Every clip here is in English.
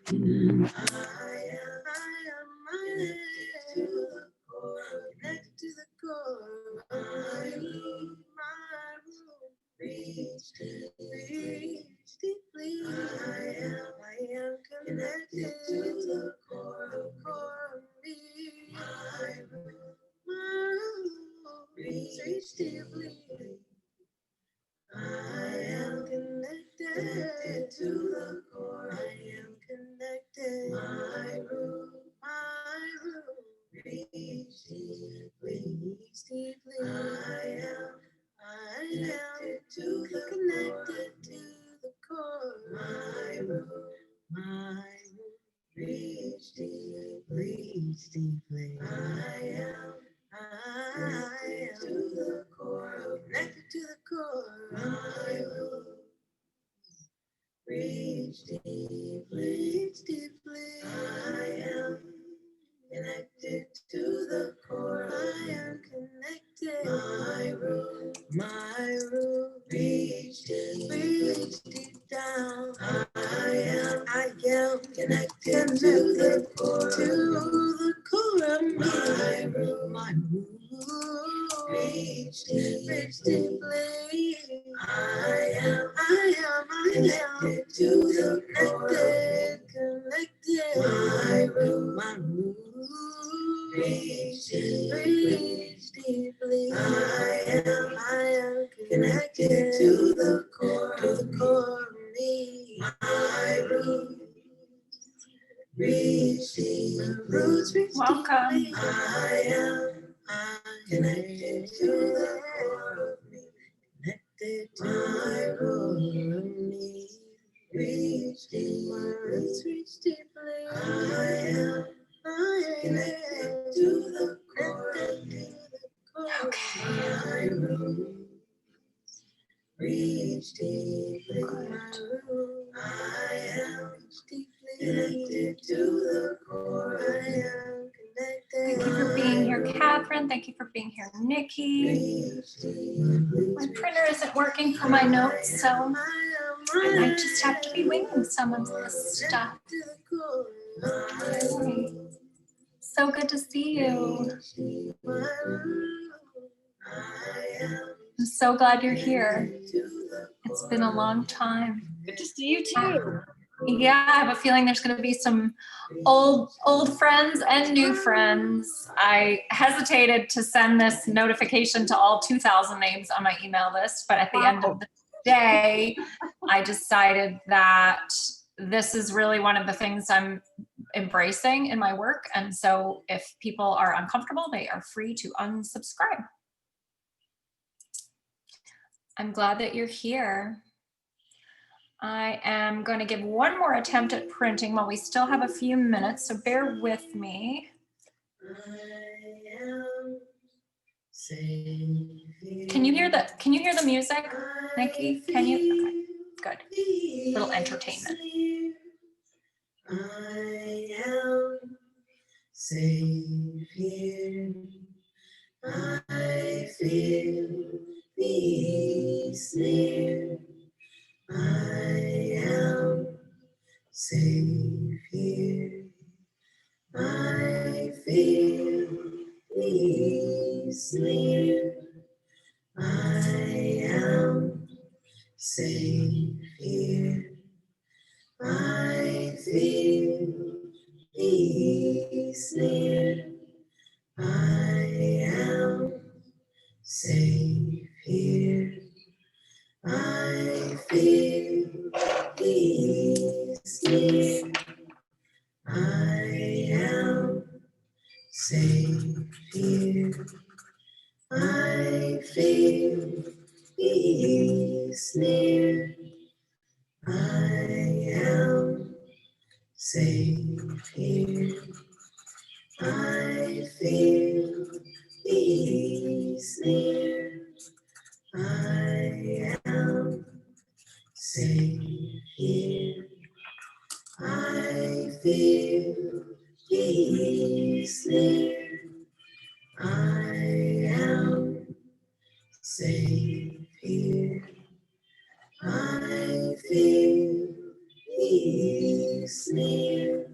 to the core. My root, reach deeply. I am connected to the core of me. My root, reach deeply. I am connected to the core. I am connected. My root, reach deeply. I am connected to the core. My root, reach deeply. I am to the core, connected to the core. My root, reach deeply. I am connected to the core. I am connected. My root, reach deep down. I am connected to the core of me. My root, reach deeply. I am connected to the core. Connected. My root, reach deeply. I am connected to the core of me. My root, reach deeply. Welcome. I am connected to the core of me. Connected to my core of me. Reach deep, my roots reach deeply. I am connected to the core of me. My roots reach deeply. My roots, I am deeply connected to the core. I am connected. Thank you for being here, Catherine. Thank you for being here, Nikki. My printer isn't working for my notes, so I might just have to be winging some of this stuff. Right. So good to see you. I'm so glad you're here. It's been a long time. Good to see you too. Yeah, I have a feeling there's going to be some old friends and new friends. I hesitated to send this notification to all 2,000 names on my email list, but at the end of the day, I decided that this is really one of the things I'm embracing in my work. And so if people are uncomfortable, they are free to unsubscribe. I'm glad that you're here. I am going to give one more attempt at printing while we still have a few minutes, so bear with me. Can you hear the music, Nikki? Can you? Okay. Good. Little entertainment. I am safe here. I feel peace near. I am safe here. I feel peace near. I am safe here. I feel peace near. I am safe here. I feel peace near. I am safe here. I feel peace near. I am safe here. I feel peace near. I am safe here. I feel peace near. I am safe here. I feel peace near.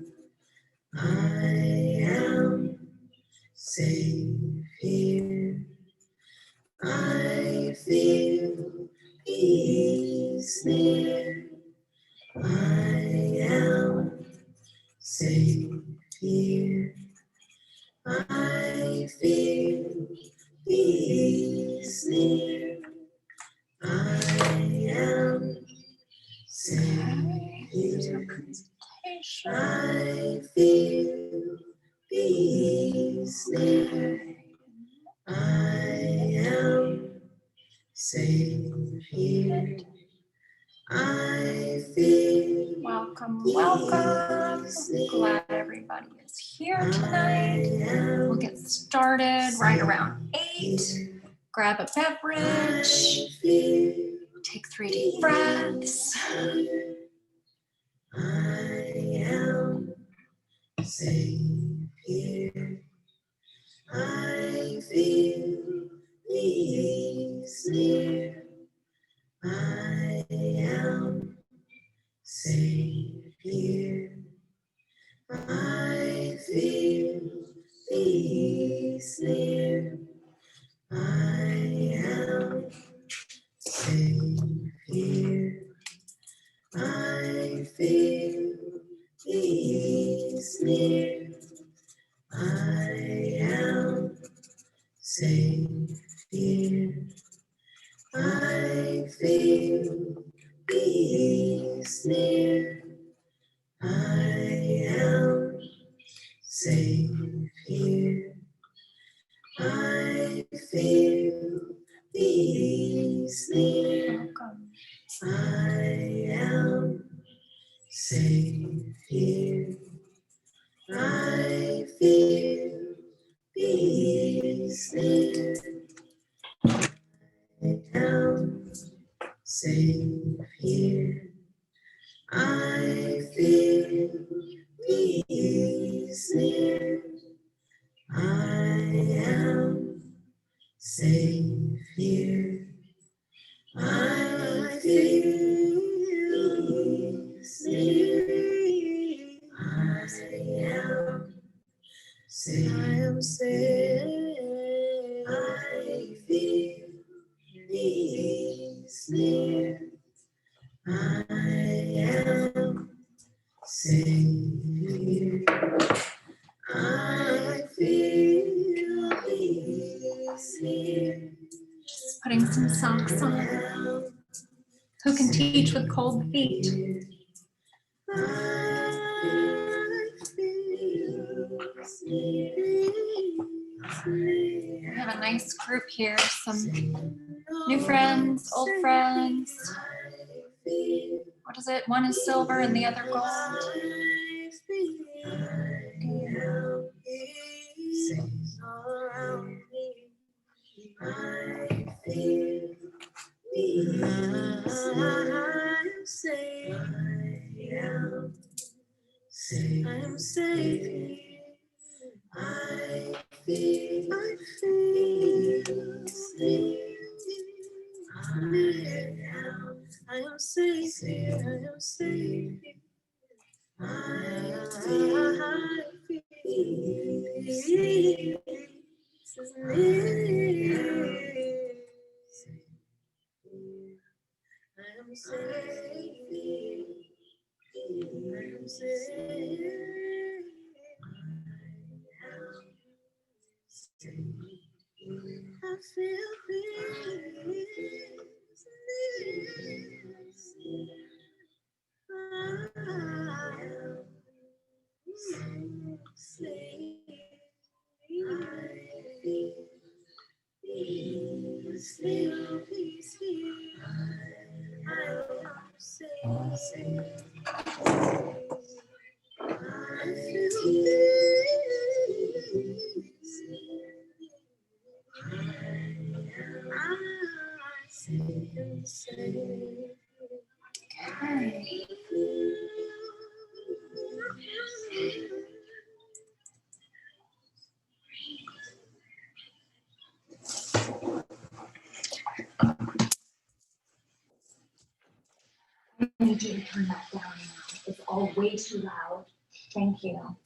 I am safe here. I feel peace near. I am safe here. I feel peace near. I am safe here. I feel peace near. I am safe here. I feel Welcome, welcome. Glad everybody is here tonight. We'll get started right around 8. Grab a beverage. Take 3 deep breaths. I am safe here. I feel peace near. I am safe here. I feel peace near. I am safe here. I feel peace near. I am safe here. I feel peace near. I am safe here. I feel peace near. Welcome. I am safe here. I feel peace near. I am safe here. I feel peace near. I am safe here. I feel peace near. I am safe. I am safe. I feel peace near. I am safe here. I feel peace here. Just putting some socks on. Who can teach with cold feet? We have a nice group here. Some new friends, old friends. What is it? One is silver and the other gold. I'm safe. I feel safe. I am safe here. I am safe. I feel peace. I am safe. I am safe. I feel peace. Okay. I need you to turn that down now. It's all way too loud. Thank you.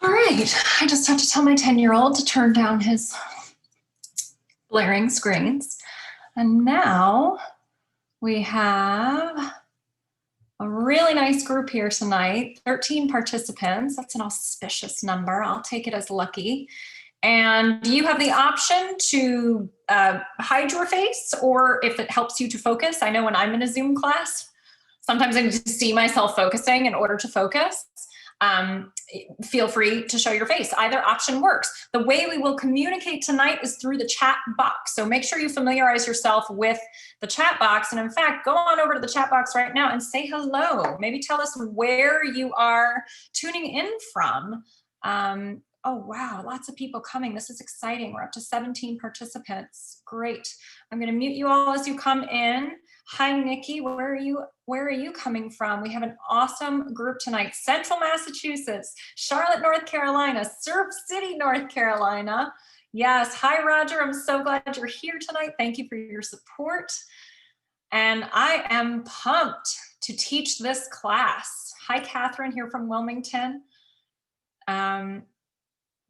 All right, I just have to tell my 10-year-old to turn down his blaring screens. And now we have a really nice group here tonight, 13 participants. That's an auspicious number. I'll take it as lucky. And you have the option to hide your face, or if it helps you to focus. I know when I'm in a Zoom class, sometimes I need to see myself focusing in order to focus. Feel free to show your face. Either option works. The way we will communicate tonight is through the chat box. So make sure you familiarize yourself with the chat box. And in fact, go on over to the chat box right now and say hello. Maybe tell us where you are tuning in from. Oh, wow, lots of people coming. This is exciting. We're up to 17 participants. Great. I'm going to mute you all as you come in. Hi, Nikki. Where are you coming from? We have an awesome group tonight. Central Massachusetts, Charlotte, North Carolina, Surf City, North Carolina. Yes. Hi, Roger. I'm so glad you're here tonight. Thank you for your support. And I am pumped to teach this class. Hi, Catherine here from Wilmington.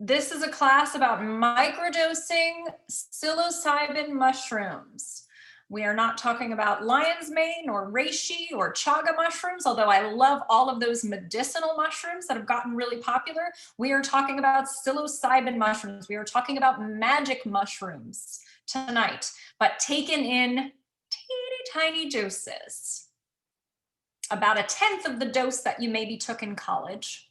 This is a class about microdosing psilocybin mushrooms. We are not talking about lion's mane or reishi or chaga mushrooms, although I love all of those medicinal mushrooms that have gotten really popular. We are talking about psilocybin mushrooms. We are talking about magic mushrooms tonight, but taken in teeny tiny doses. About 1/10 of the dose that you maybe took in college.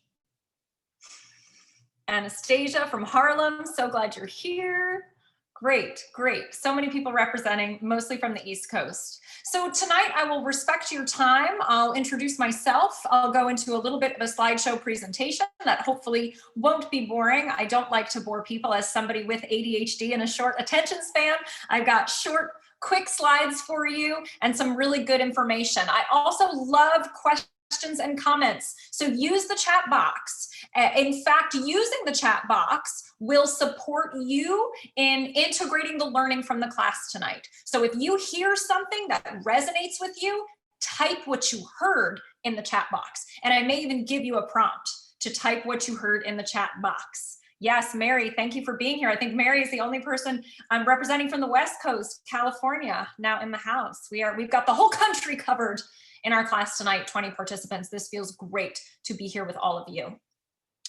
Anastasia from Harlem, so glad you're here. Great, great. So many people representing, mostly from the East Coast. So tonight I will respect your time. I'll introduce myself. I'll go into a little bit of a slideshow presentation that hopefully won't be boring. I don't like to bore people as somebody with ADHD and a short attention span. I've got short, quick slides for you and some really good information. I also love questions and comments. So use the chat box. In fact, using the chat box will support you in integrating the learning from the class tonight. So if you hear something that resonates with you, type what you heard in the chat box. And I may even give you a prompt to type what you heard in the chat box. Yes, Mary, thank you for being here. I think Mary is the only person I'm representing from the West Coast, California, now in the house. We've got the whole country covered in our class tonight, 20 participants. This feels great to be here with all of you.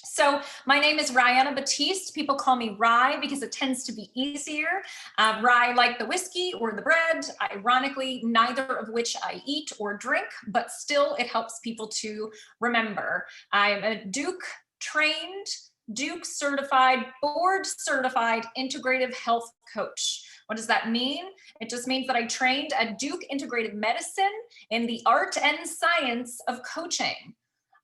So my name is Ryanna Batiste. People call me Rye because it tends to be easier. Rye like the whiskey or the bread, ironically, neither of which I eat or drink, but still it helps people to remember. I'm a Duke trained, Duke certified, board certified integrative health coach. What does that mean? It just means that I trained at Duke Integrative Medicine in the art and science of coaching,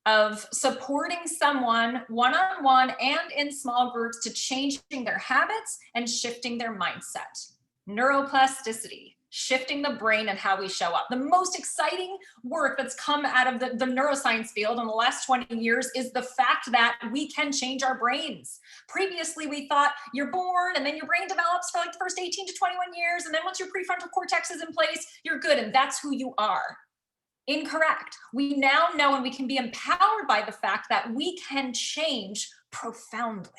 of supporting someone one-on-one and in small groups to changing their habits and shifting their mindset. Neuroplasticity, shifting the brain and how we show up. The most exciting work that's come out of the neuroscience field in the last 20 years is the fact that we can change our brains. Previously, we thought you're born and then your brain develops for like the first 18 to 21 years. And then once your prefrontal cortex is in place, you're good and that's who you are. Incorrect. We now know and we can be empowered by the fact that we can change profoundly.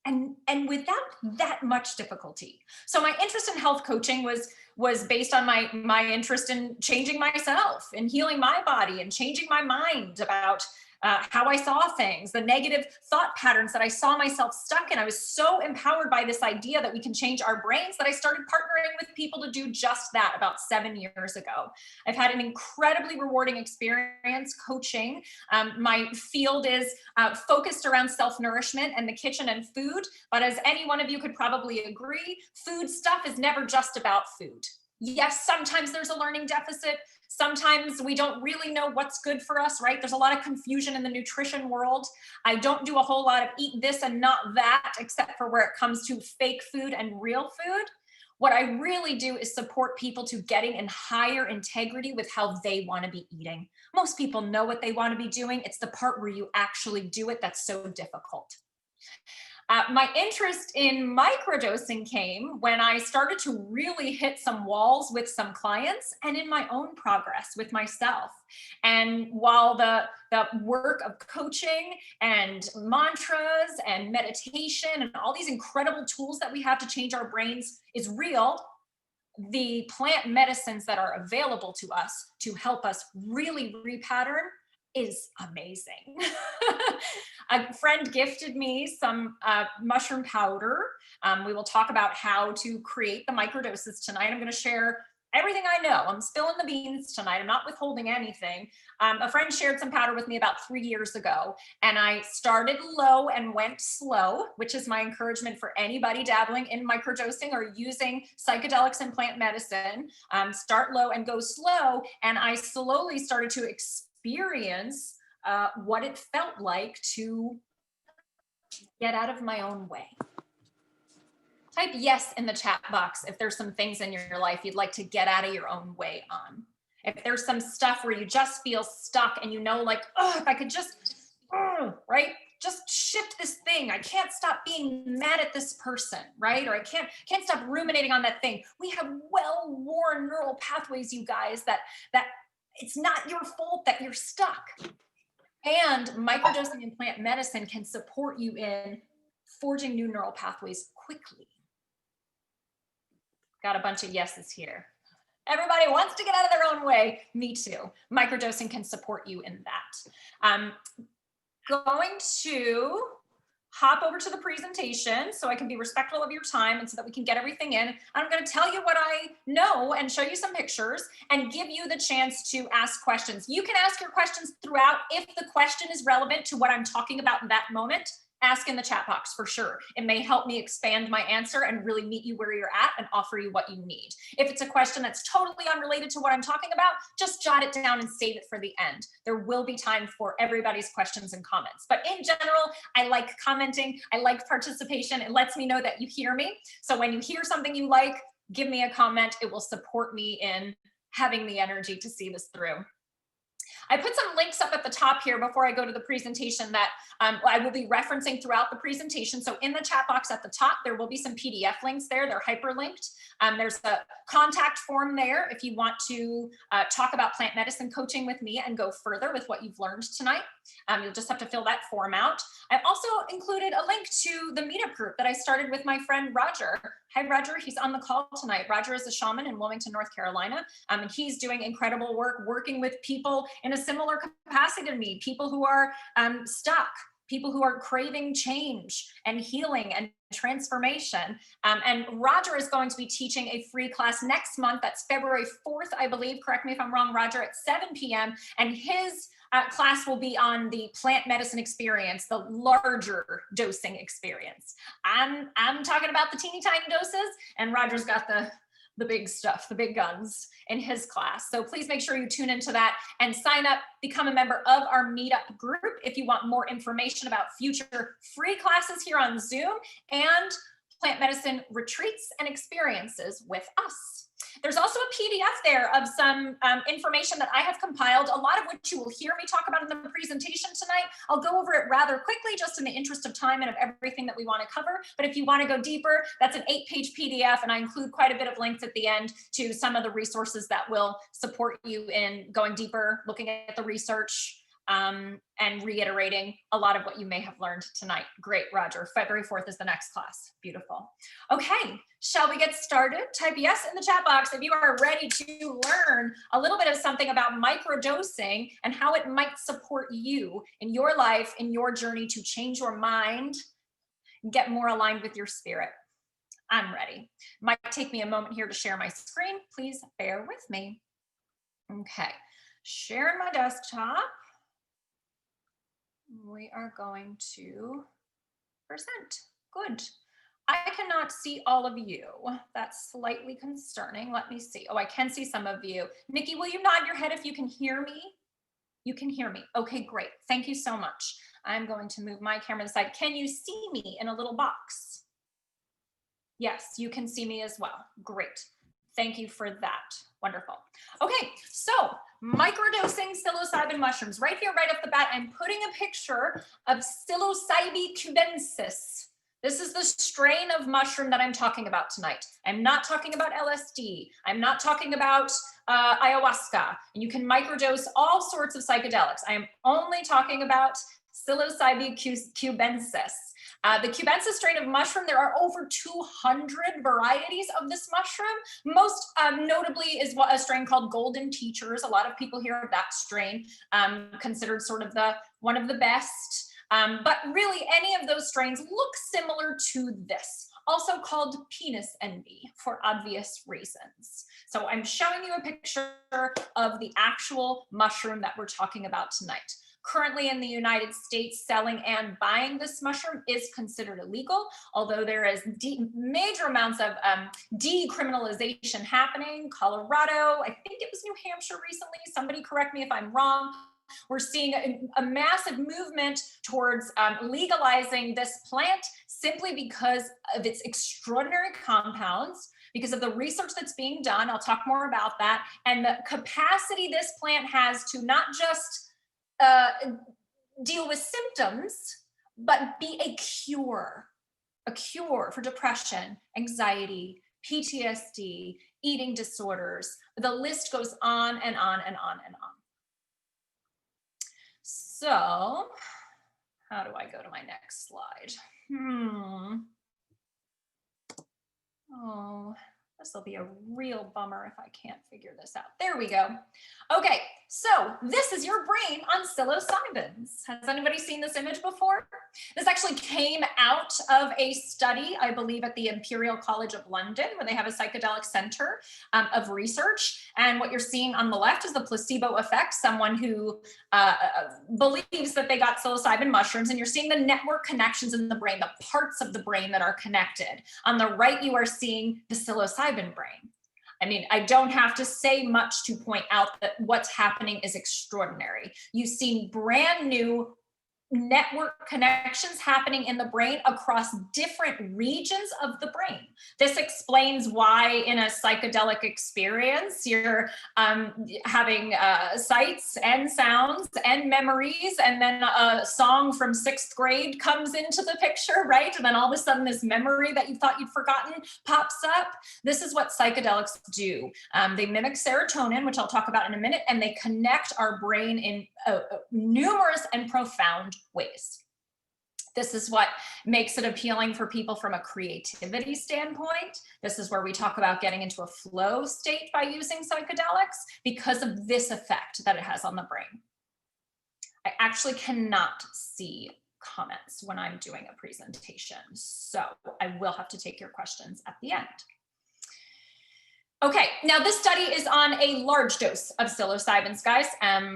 And without that much difficulty. So my interest in health coaching was based on my interest in changing myself and healing my body and changing my mind about how I saw things, the negative thought patterns that I saw myself stuck in. I was so empowered by this idea that we can change our brains that I started partnering with people to do just that about 7 years ago. I've had an incredibly rewarding experience coaching. My field is focused around self-nourishment and the kitchen and food, but as any one of you could probably agree, food stuff is never just about food. Yes, sometimes there's a learning deficit. Sometimes we don't really know what's good for us, right? There's a lot of confusion in the nutrition world. I don't do a whole lot of eat this and not that, except for where it comes to fake food and real food. What I really do is support people to getting in higher integrity with how they want to be eating. Most people know what they want to be doing. It's the part where you actually do it that's so difficult. My interest in microdosing came when I started to really hit some walls with some clients and in my own progress with myself. And while the work of coaching and mantras and meditation and all these incredible tools that we have to change our brains is real, the plant medicines that are available to us to help us really repattern is amazing. A friend gifted me some mushroom powder. We will talk about how to create the microdoses tonight. I'm going to share everything I know. I'm spilling the beans tonight. I'm not withholding anything. A friend shared some powder with me about 3 years ago, and I started low and went slow, which is my encouragement for anybody dabbling in microdosing or using psychedelics and plant medicine. Start low and go slow. And I slowly started to experience what it felt like to get out of my own way. Type yes in the chat box if there's some things in your life you'd like to get out of your own way on. If there's some stuff where you just feel stuck and you know, like, oh, if I could just, right? Just shift this thing. I can't stop being mad at this person, right? Or I can't stop ruminating on that thing. We have well-worn neural pathways, you guys, that it's not your fault that you're stuck. And microdosing and plant medicine can support you in forging new neural pathways quickly. Got a bunch of yeses here. Everybody wants to get out of their own way. Me too. Microdosing can support you in that. I'm going to hop over to the presentation so I can be respectful of your time and so that we can get everything in. I'm going to tell you what I know and show you some pictures and give you the chance to ask questions. You can ask your questions throughout. If the question is relevant to what I'm talking about in that moment, ask in the chat box for sure. It may help me expand my answer and really meet you where you're at and offer you what you need. If it's a question that's totally unrelated to what I'm talking about, just jot it down and save it for the end. There will be time for everybody's questions and comments. But in general, I like commenting. I like participation. It lets me know that you hear me. So when you hear something you like, give me a comment. It will support me in having the energy to see this through. I put some links up at the top here before I go to the presentation that I will be referencing throughout the presentation. So in the chat box at the top, there will be some PDF links there. They're hyperlinked. There's a contact form there if you want to talk about plant medicine coaching with me and go further with what you've learned tonight. You'll just have to fill that form out. I also included a link to the meetup group that I started with my friend Roger. Hi, Roger. He's on the call tonight. Roger is a shaman in Wilmington, North Carolina, and he's doing incredible work working with people in a similar capacity to me, people who are stuck, people who are craving change and healing and transformation. And Roger is going to be teaching a free class next month. That's February 4th, I believe. Correct me if I'm wrong, Roger, at 7 p.m. And his class will be on the plant medicine experience, the larger dosing experience. I'm talking about the teeny tiny doses, and Roger's got the big stuff, the big guns in his class. So please make sure you tune into that and sign up, become a member of our meetup group if you want more information about future free classes here on Zoom and plant medicine retreats and experiences with us. There's also a PDF there of some information that I have compiled, a lot of which you will hear me talk about in the presentation tonight. I'll go over it rather quickly, just in the interest of time and of everything that we want to cover. But if you want to go deeper, that's an 8-page PDF, and I include quite a bit of links at the end to some of the resources that will support you in going deeper, looking at the research, and reiterating a lot of what you may have learned tonight. Great, Roger. February 4th is the next class. Beautiful. Okay, shall we get started? Type yes in the chat box if you are ready to learn a little bit of something about microdosing and how it might support you in your life, in your journey to change your mind, and get more aligned with your spirit. I'm ready. Might take me a moment here to share my screen. Please bear with me. Okay, sharing my desktop. We are going to present. Good. I cannot see all of you. That's slightly concerning. Let me see. Oh, I can see some of you. Nikki, will you nod your head if you can hear me? You can hear me. Okay, great. Thank you so much. I'm going to move my camera to the side. Can you see me in a little box? Yes, you can see me as well. Great. Thank you for that. Wonderful. Okay, so microdosing psilocybin mushrooms. Right here, right off the bat, I'm putting a picture of psilocybe cubensis. This is the strain of mushroom that I'm talking about tonight. I'm not talking about LSD. I'm not talking about ayahuasca. And you can microdose all sorts of psychedelics. I am only talking about psilocybin cubensis. The cubensis strain of mushroom, there are over 200 varieties of this mushroom. Most notably is a strain called Golden Teachers. A lot of people hear of that strain, considered sort of one of the best. But really any of those strains look similar to this, also called penis envy for obvious reasons. So I'm showing you a picture of the actual mushroom that we're talking about tonight. Currently in the United States, selling and buying this mushroom is considered illegal, although there is major amounts of decriminalization happening. Colorado, I think it was New Hampshire recently, somebody correct me if I'm wrong. We're seeing a massive movement towards legalizing this plant simply because of its extraordinary compounds, because of the research that's being done. I'll talk more about that, and the capacity this plant has to not just deal with symptoms, but be a cure for depression, anxiety, PTSD, eating disorders. The list goes on and on and on and on. So, how do I go to my next slide? Oh, this will be a real bummer if I can't figure this out. There we go. Okay, so this is your brain on psilocybins. Has anybody seen this image before? This actually came out of a study, I believe, at the Imperial College of London, where they have a psychedelic center of research. And what you're seeing on the left is the placebo effect, someone who believes that they got psilocybin mushrooms, and you're seeing the network connections in the brain, the parts of the brain that are connected. On the right, you are seeing the psilocybin brain. I mean, I don't have to say much to point out that what's happening is extraordinary. You see brand new network connections happening in the brain across different regions of the brain. This explains why in a psychedelic experience, you're having sights and sounds and memories, and then a song from 6th grade comes into the picture, right? And then all of a sudden this memory that you thought you'd forgotten pops up. This is what psychedelics do. They mimic serotonin, which I'll talk about in a minute, and they connect our brain in numerous and profound ways. This is what makes it appealing for people from a creativity standpoint. This is where we talk about getting into a flow state by using psychedelics because of this effect that it has on the brain. I actually cannot see comments when I'm doing a presentation, so I will have to take your questions at the end. Okay, now this study is on a large dose of psilocybins, guys,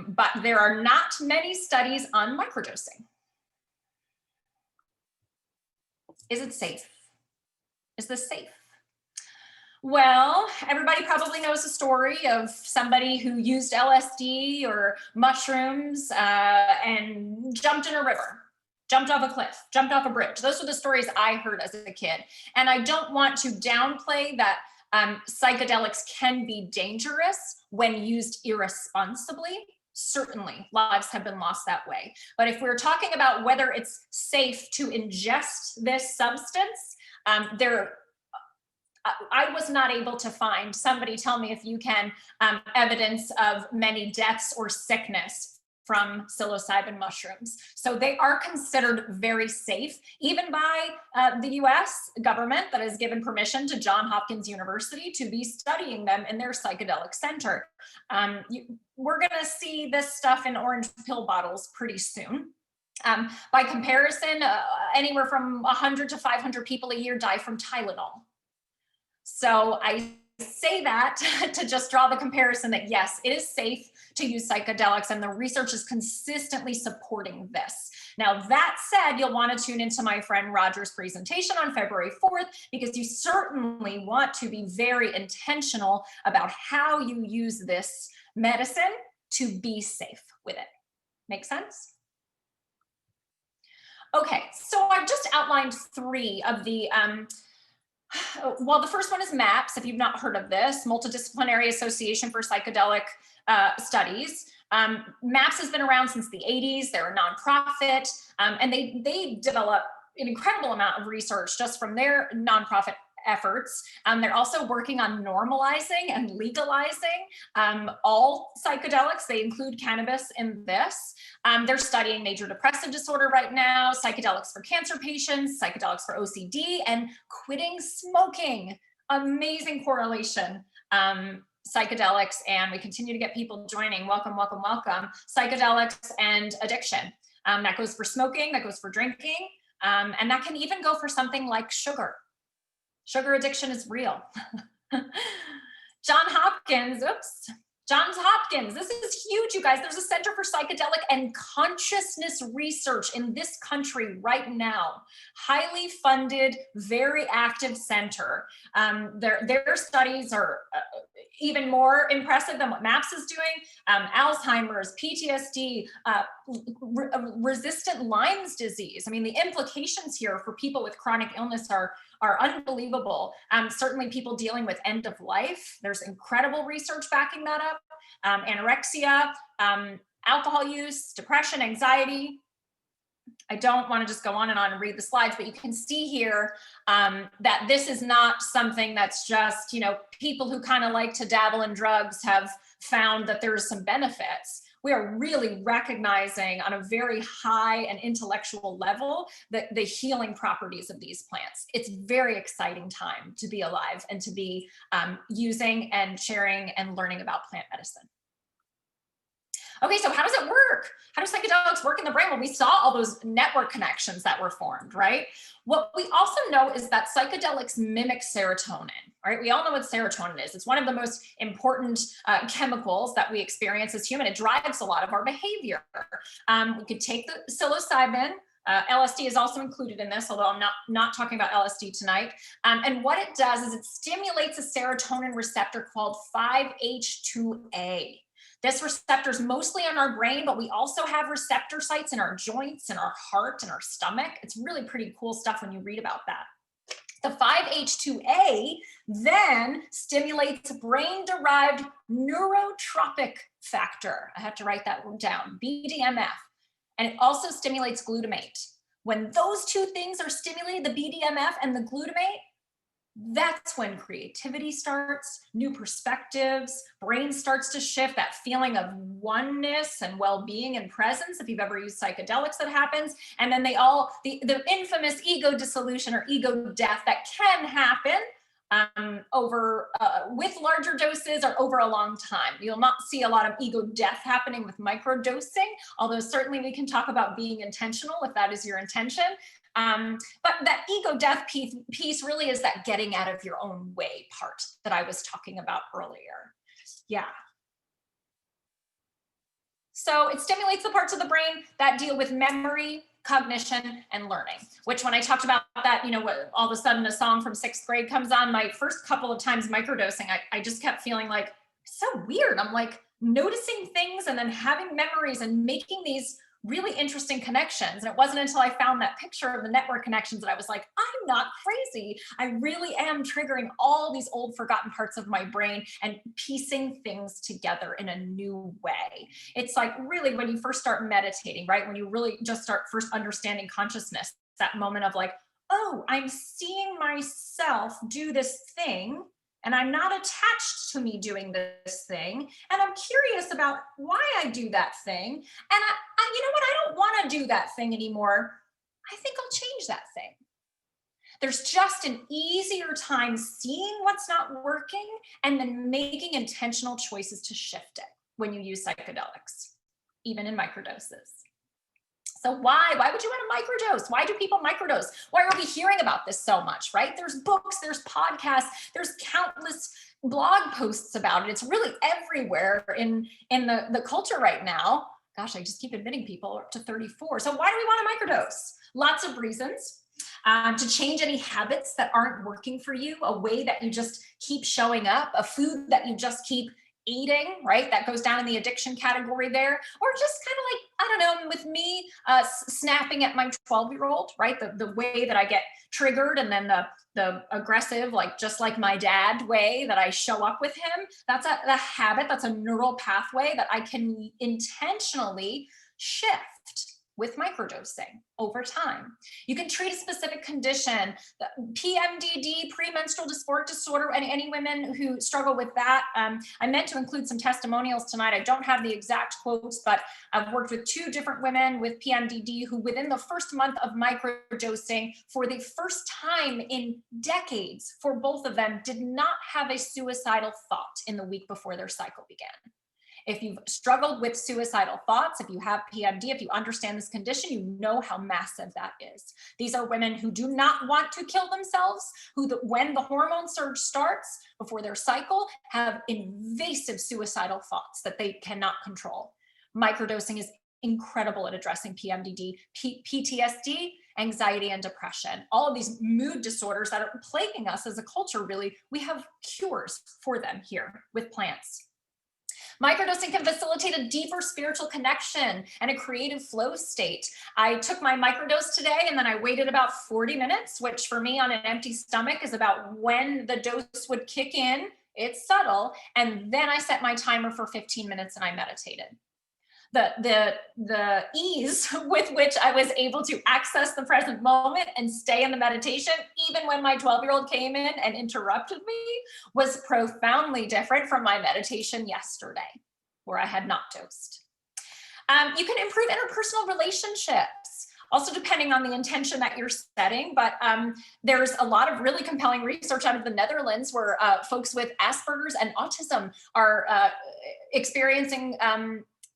but there are not many studies on microdosing. Is it safe? Is this safe? Well, everybody probably knows the story of somebody who used LSD or mushrooms and jumped in a river, jumped off a cliff, jumped off a bridge. Those are the stories I heard as a kid. And I don't want to downplay that psychedelics can be dangerous when used irresponsibly. Certainly, lives have been lost that way. But if we're talking about whether it's safe to ingest this substance, I was not able to find, somebody tell me if you can, evidence of many deaths or sickness from psilocybin mushrooms. So they are considered very safe, even by the US government that has given permission to Johns Hopkins University to be studying them in their psychedelic center. We're gonna see this stuff in orange pill bottles pretty soon. By comparison, anywhere from 100 to 500 people a year die from Tylenol. So I say that to just draw the comparison that yes, it is safe to use psychedelics, and the research is consistently supporting this. Now, that said, you'll want to tune into my friend Roger's presentation on February 4th, because you certainly want to be very intentional about how you use this medicine to be safe with it. Make sense? Okay, so I've just outlined 3 of the well, the first one is MAPS, if you've not heard of this, Multidisciplinary Association for Psychedelic Studies. MAPS has been around since the 80s. They're a nonprofit, and they develop an incredible amount of research just from their nonprofit efforts. They're also working on normalizing and legalizing all psychedelics. They include cannabis in this. They're studying major depressive disorder right now, psychedelics for cancer patients, psychedelics for OCD, and quitting smoking. Amazing correlation. Psychedelics, and we continue to get people joining. Welcome, welcome, welcome. Psychedelics and addiction. That goes for smoking, that goes for drinking, and that can even go for something like sugar. Sugar addiction is real. Johns Hopkins, this is huge, you guys. There's a Center for Psychedelic and Consciousness Research in this country right now. Highly funded, very active center. Their studies are even more impressive than what MAPS is doing. Alzheimer's, PTSD, resistant Lyme's disease. I mean, the implications here for people with chronic illness are unbelievable. Certainly people dealing with end of life. There's incredible research backing that up. Anorexia, alcohol use, depression, anxiety. I don't want to just go on and read the slides, but you can see here that this is not something that's just, you know, people who kind of like to dabble in drugs have found that there's some benefits. We are really recognizing on a very high and intellectual level the healing properties of these plants. It's very exciting time to be alive and to be using and sharing and learning about plant medicine. Okay, so how does it work? How do psychedelics work in the brain? Well, we saw all those network connections that were formed, right? What we also know is that psychedelics mimic serotonin, right? We all know what serotonin is. It's one of the most important chemicals that we experience as human. It drives a lot of our behavior. We could take the psilocybin. LSD is also included in this, although I'm not talking about LSD tonight. And what it does is it stimulates a serotonin receptor called 5-HT2A. This receptor is mostly on our brain, but we also have receptor sites in our joints and our heart and our stomach. It's really pretty cool stuff when you read about that. The 5-HT2A then stimulates brain-derived neurotropic factor. I have to write that down, BDNF. And it also stimulates glutamate. When those two things are stimulated, the BDNF and the glutamate, that's when creativity starts, new perspectives, brain starts to shift, that feeling of oneness and well-being and presence. If you've ever used psychedelics, that happens. And then the infamous ego dissolution or ego death that can happen with larger doses or over a long time. You'll not see a lot of ego death happening with microdosing, although certainly we can talk about being intentional if that is your intention. But that ego death piece really is that getting out of your own way part that I was talking about earlier. Yeah. So it stimulates the parts of the brain that deal with memory, cognition, and learning, which when I talked about that, you know, all of a sudden a song from 6th grade comes on, my first couple of times microdosing, I just kept feeling like, it's so weird. I'm like noticing things and then having memories and making these really interesting connections. And it wasn't until I found that picture of the network connections that I was like, I'm not crazy. I really am triggering all these old forgotten parts of my brain and piecing things together in a new way. It's like really when you first start meditating, right? When you really just start first understanding consciousness, that moment of like, oh, I'm seeing myself do this thing and I'm not attached to me doing this thing. And I'm curious about why I do that thing. And I you know what? I don't want to do that thing anymore. I think I'll change that thing. There's just an easier time seeing what's not working and then making intentional choices to shift it when you use psychedelics, even in microdoses. So why would you want to microdose? Why do people microdose? Why are we hearing about this so much, right? There's books, there's podcasts, there's countless blog posts about it. It's really everywhere in the culture right now. Gosh, I just keep admitting people are up to 34. So why do we want to microdose? Lots of reasons. To change any habits that aren't working for you, a way that you just keep showing up, a food that you just keep eating, right? That goes down in the addiction category there. Or just kind of like, I don't know, with me, snapping at my 12-year-old, right? The way that I get triggered and then the aggressive, like just like my dad way that I show up with him, that's a habit, that's a neural pathway that I can intentionally shift. with microdosing over time. You can treat a specific condition, the PMDD, premenstrual dysphoric disorder, any women who struggle with that. I meant to include some testimonials tonight. I don't have the exact quotes, but I've worked with 2 different women with PMDD who within the first month of microdosing, for the first time in decades, for both of them, did not have a suicidal thought in the week before their cycle began. If you've struggled with suicidal thoughts, if you have PMD, if you understand this condition, you know how massive that is. These are women who do not want to kill themselves, who, when the hormone surge starts before their cycle, have invasive suicidal thoughts that they cannot control. Microdosing is incredible at addressing PMDD, PTSD, anxiety, and depression. All of these mood disorders that are plaguing us as a culture, really, we have cures for them here with plants. Microdosing can facilitate a deeper spiritual connection and a creative flow state. I took my microdose today and then I waited about 40 minutes, which for me on an empty stomach is about when the dose would kick in. It's subtle. And then I set my timer for 15 minutes and I meditated. The ease with which I was able to access the present moment and stay in the meditation, even when my 12-year-old came in and interrupted me, was profoundly different from my meditation yesterday, where I had not dosed. You can improve interpersonal relationships, also depending on the intention that you're setting, but there's a lot of really compelling research out of the Netherlands where folks with Asperger's and autism are experiencing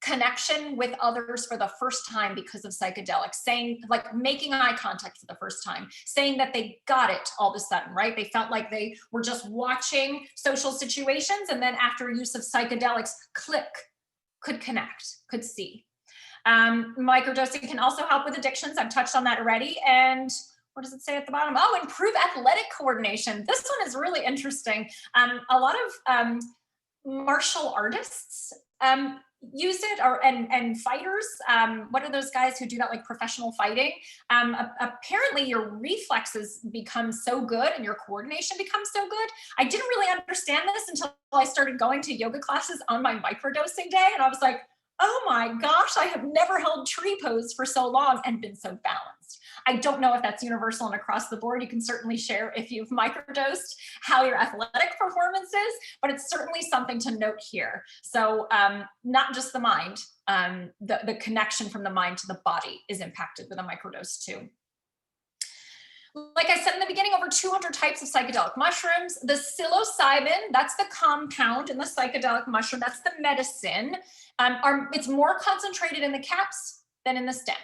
connection with others for the first time because of psychedelics, saying, like, making eye contact for the first time, saying that they got it all of a sudden, right? They felt like they were just watching social situations, and then after use of psychedelics, click, could connect, could see. Microdosing can also help with addictions. I've touched on that already. And what does it say at the bottom? Oh, improve athletic coordination. This one is really interesting. A lot of martial artists use it, and fighters. What are those guys who do that, like professional fighting? Apparently your reflexes become so good and your coordination becomes so good. I didn't really understand this until I started going to yoga classes on my microdosing day, and I was like, oh my gosh, I have never held tree pose for so long and been so balanced. I don't know if that's universal and across the board. You can certainly share if you've microdosed how your athletic performance is, but it's certainly something to note here. So not just the mind, the connection from the mind to the body is impacted with a microdose too. Like I said in the beginning, over 200 types of psychedelic mushrooms. The psilocybin, that's the compound in the psychedelic mushroom, that's the medicine. It's more concentrated in the caps than in the stems.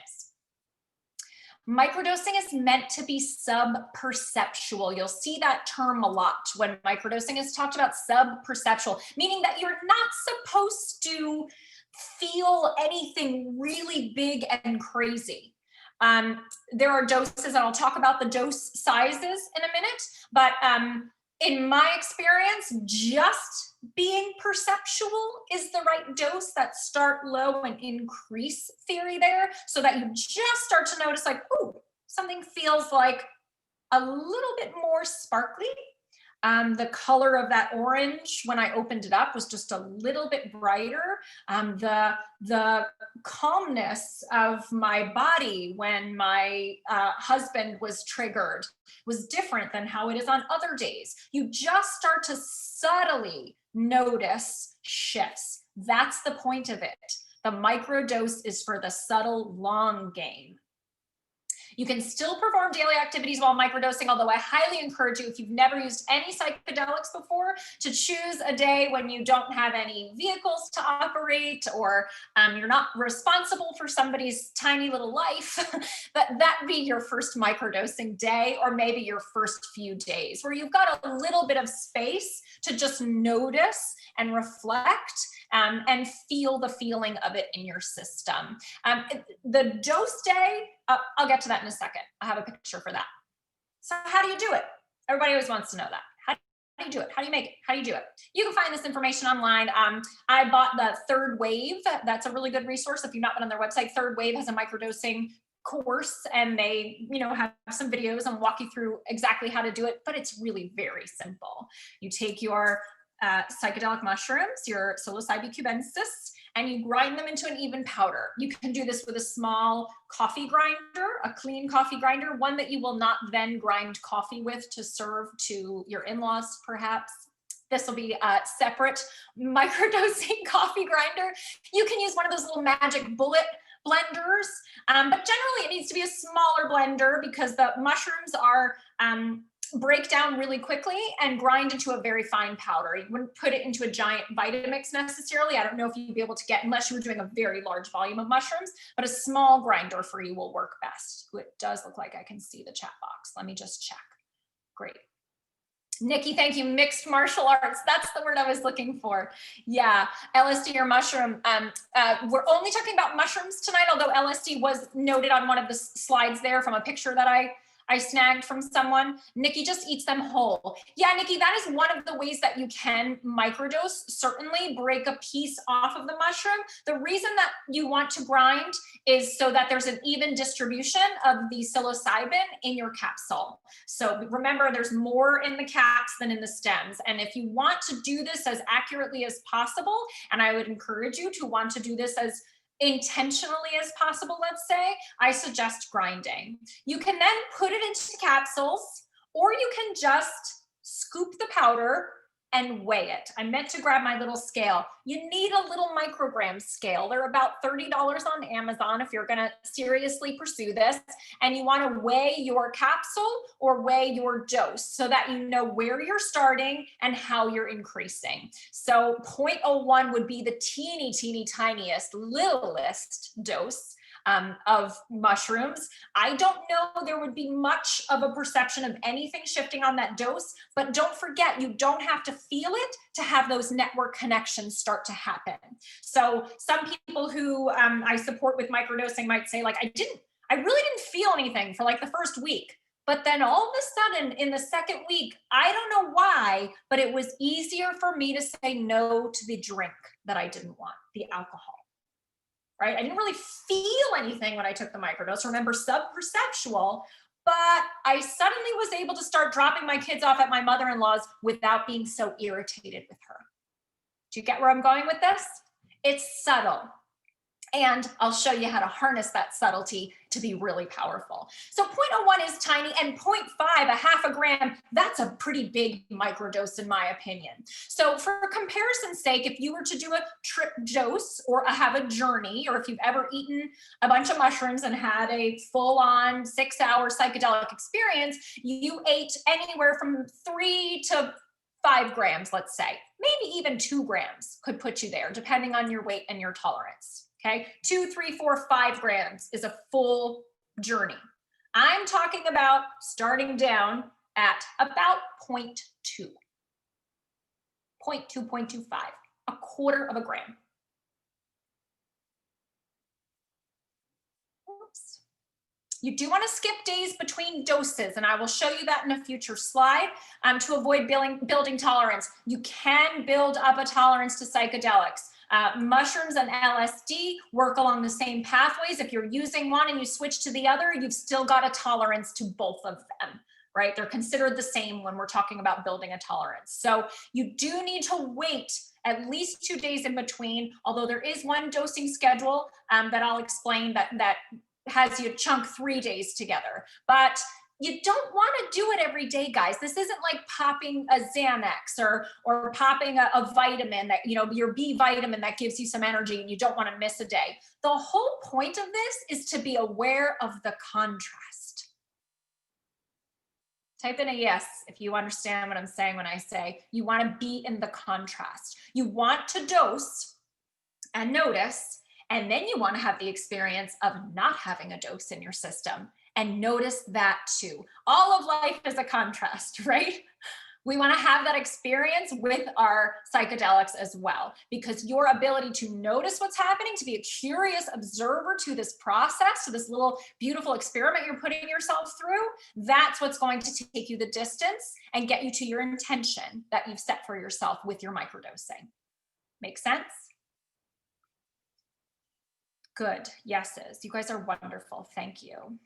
Microdosing is meant to be sub-perceptual. You'll see that term a lot when microdosing is talked about, sub-perceptual, meaning that you're not supposed to feel anything really big and crazy. There are doses, and I'll talk about the dose sizes in a minute, but in my experience, just being perceptual is the right dose. That start low and increase theory there, so that you just start to notice, like, ooh, something feels like a little bit more sparkly. The color of that orange when I opened it up was just a little bit brighter. The calmness of my body when my husband was triggered was different than how it is on other days. You just start to subtly notice shifts. That's the point of it. The microdose is for the subtle long game. You can still perform daily activities while microdosing, although I highly encourage you, if you've never used any psychedelics before, to choose a day when you don't have any vehicles to operate, or you're not responsible for somebody's tiny little life, that be your first microdosing day, or maybe your first few days, where you've got a little bit of space to just notice and reflect and feel the feeling of it in your system. The dose day, I'll get to that in a second. I have a picture for that. So how do you do it? Everybody always wants to know that. How do you do it? How do you make it? How do you do it? You can find this information online. I bought the Third Wave. That's a really good resource. If you've not been on their website, Third Wave has a microdosing course, and they, have some videos and walk you through exactly how to do it, but it's really very simple. You take your psychedelic mushrooms, your psilocybin cubensis, and you grind them into an even powder. You can do this with a small coffee grinder, a clean coffee grinder, one that you will not then grind coffee with to serve to your in-laws, perhaps. This will be a separate microdosing coffee grinder. You can use one of those little magic bullet blenders, but generally it needs to be a smaller blender because the mushrooms are break down really quickly and grind into a very fine powder. You wouldn't put it into a giant Vitamix necessarily. I don't know if you'd be able to get, unless you were doing a very large volume of mushrooms, but a small grinder for you will work best. It does look like I can see the chat box. Let me just check. Great. Nikki, thank you. Mixed martial arts. That's the word I was looking for. Yeah, LSD or mushroom. We're only talking about mushrooms tonight, although LSD was noted on one of the slides there from a picture that I snagged from someone. Nikki just eats them whole. Yeah, Nikki, that is one of the ways that you can microdose. Certainly break a piece off of the mushroom. The reason that you want to grind is so that there's an even distribution of the psilocybin in your capsule. So remember, there's more in the caps than in the stems. And if you want to do this as accurately as possible, and I would encourage you to want to do this as intentionally as possible, let's say, I suggest grinding. You can then put it into capsules, or you can just scoop the powder and weigh it. I meant to grab my little scale. You need a little microgram scale. They're about $30 on Amazon if you're gonna seriously pursue this. And you wanna weigh your capsule or weigh your dose so that you know where you're starting and how you're increasing. So 0.01 would be the teeny tiniest, littlest dose of mushrooms. I don't know there would be much of a perception of anything shifting on that dose, but don't forget, you don't have to feel it to have those network connections start to happen. So some people who I support with microdosing might say, like, I really didn't feel anything for like the first week. But then all of a sudden in the second week, I don't know why, but it was easier for me to say no to the drink that I didn't want, the alcohol. Right? I didn't really feel anything when I took the microdose. Remember, subperceptual, but I suddenly was able to start dropping my kids off at my mother-in-law's without being so irritated with her. Do you get where I'm going with this? It's subtle. And I'll show you how to harness that subtlety to be really powerful. So 0.01 is tiny, and 0.5, a half a gram, that's a pretty big microdose in my opinion. So for comparison's sake, if you were to do a trip dose or have a journey, or if you've ever eaten a bunch of mushrooms and had a full-on 6-hour psychedelic experience, you ate anywhere from 3 to 5 grams, let's say. Maybe even 2 grams could put you there, depending on your weight and your tolerance. Okay, 2, 3, 4, 5 grams is a full journey. I'm talking about starting down at about 0.2, 0.25, a quarter of a gram. Oops. You do want to skip days between doses, and I will show you that in a future slide to avoid building tolerance. You can build up a tolerance to psychedelics. Mushrooms and LSD work along the same pathways. If you're using one and you switch to the other, you've still got a tolerance to both of them, right? They're considered the same when we're talking about building a tolerance. So you do need to wait at least 2 days in between, although there is one dosing schedule that I'll explain that has you chunk 3 days together. But you don't want to do it every day, guys. This isn't like popping a Xanax or popping a vitamin that, you know, your B vitamin that gives you some energy and you don't want to miss a day. The whole point of this is to be aware of the contrast. Type in a yes if you understand what I'm saying when I say you want to be in the contrast. You want to dose and notice, and then you want to have the experience of not having a dose in your system. And notice that too. All of life is a contrast, right? We want to have that experience with our psychedelics as well, because your ability to notice what's happening, to be a curious observer to this process, to this little beautiful experiment you're putting yourself through, that's what's going to take you the distance and get you to your intention that you've set for yourself with your microdosing. Make sense? Good. Yeses. You guys are wonderful. Thank you.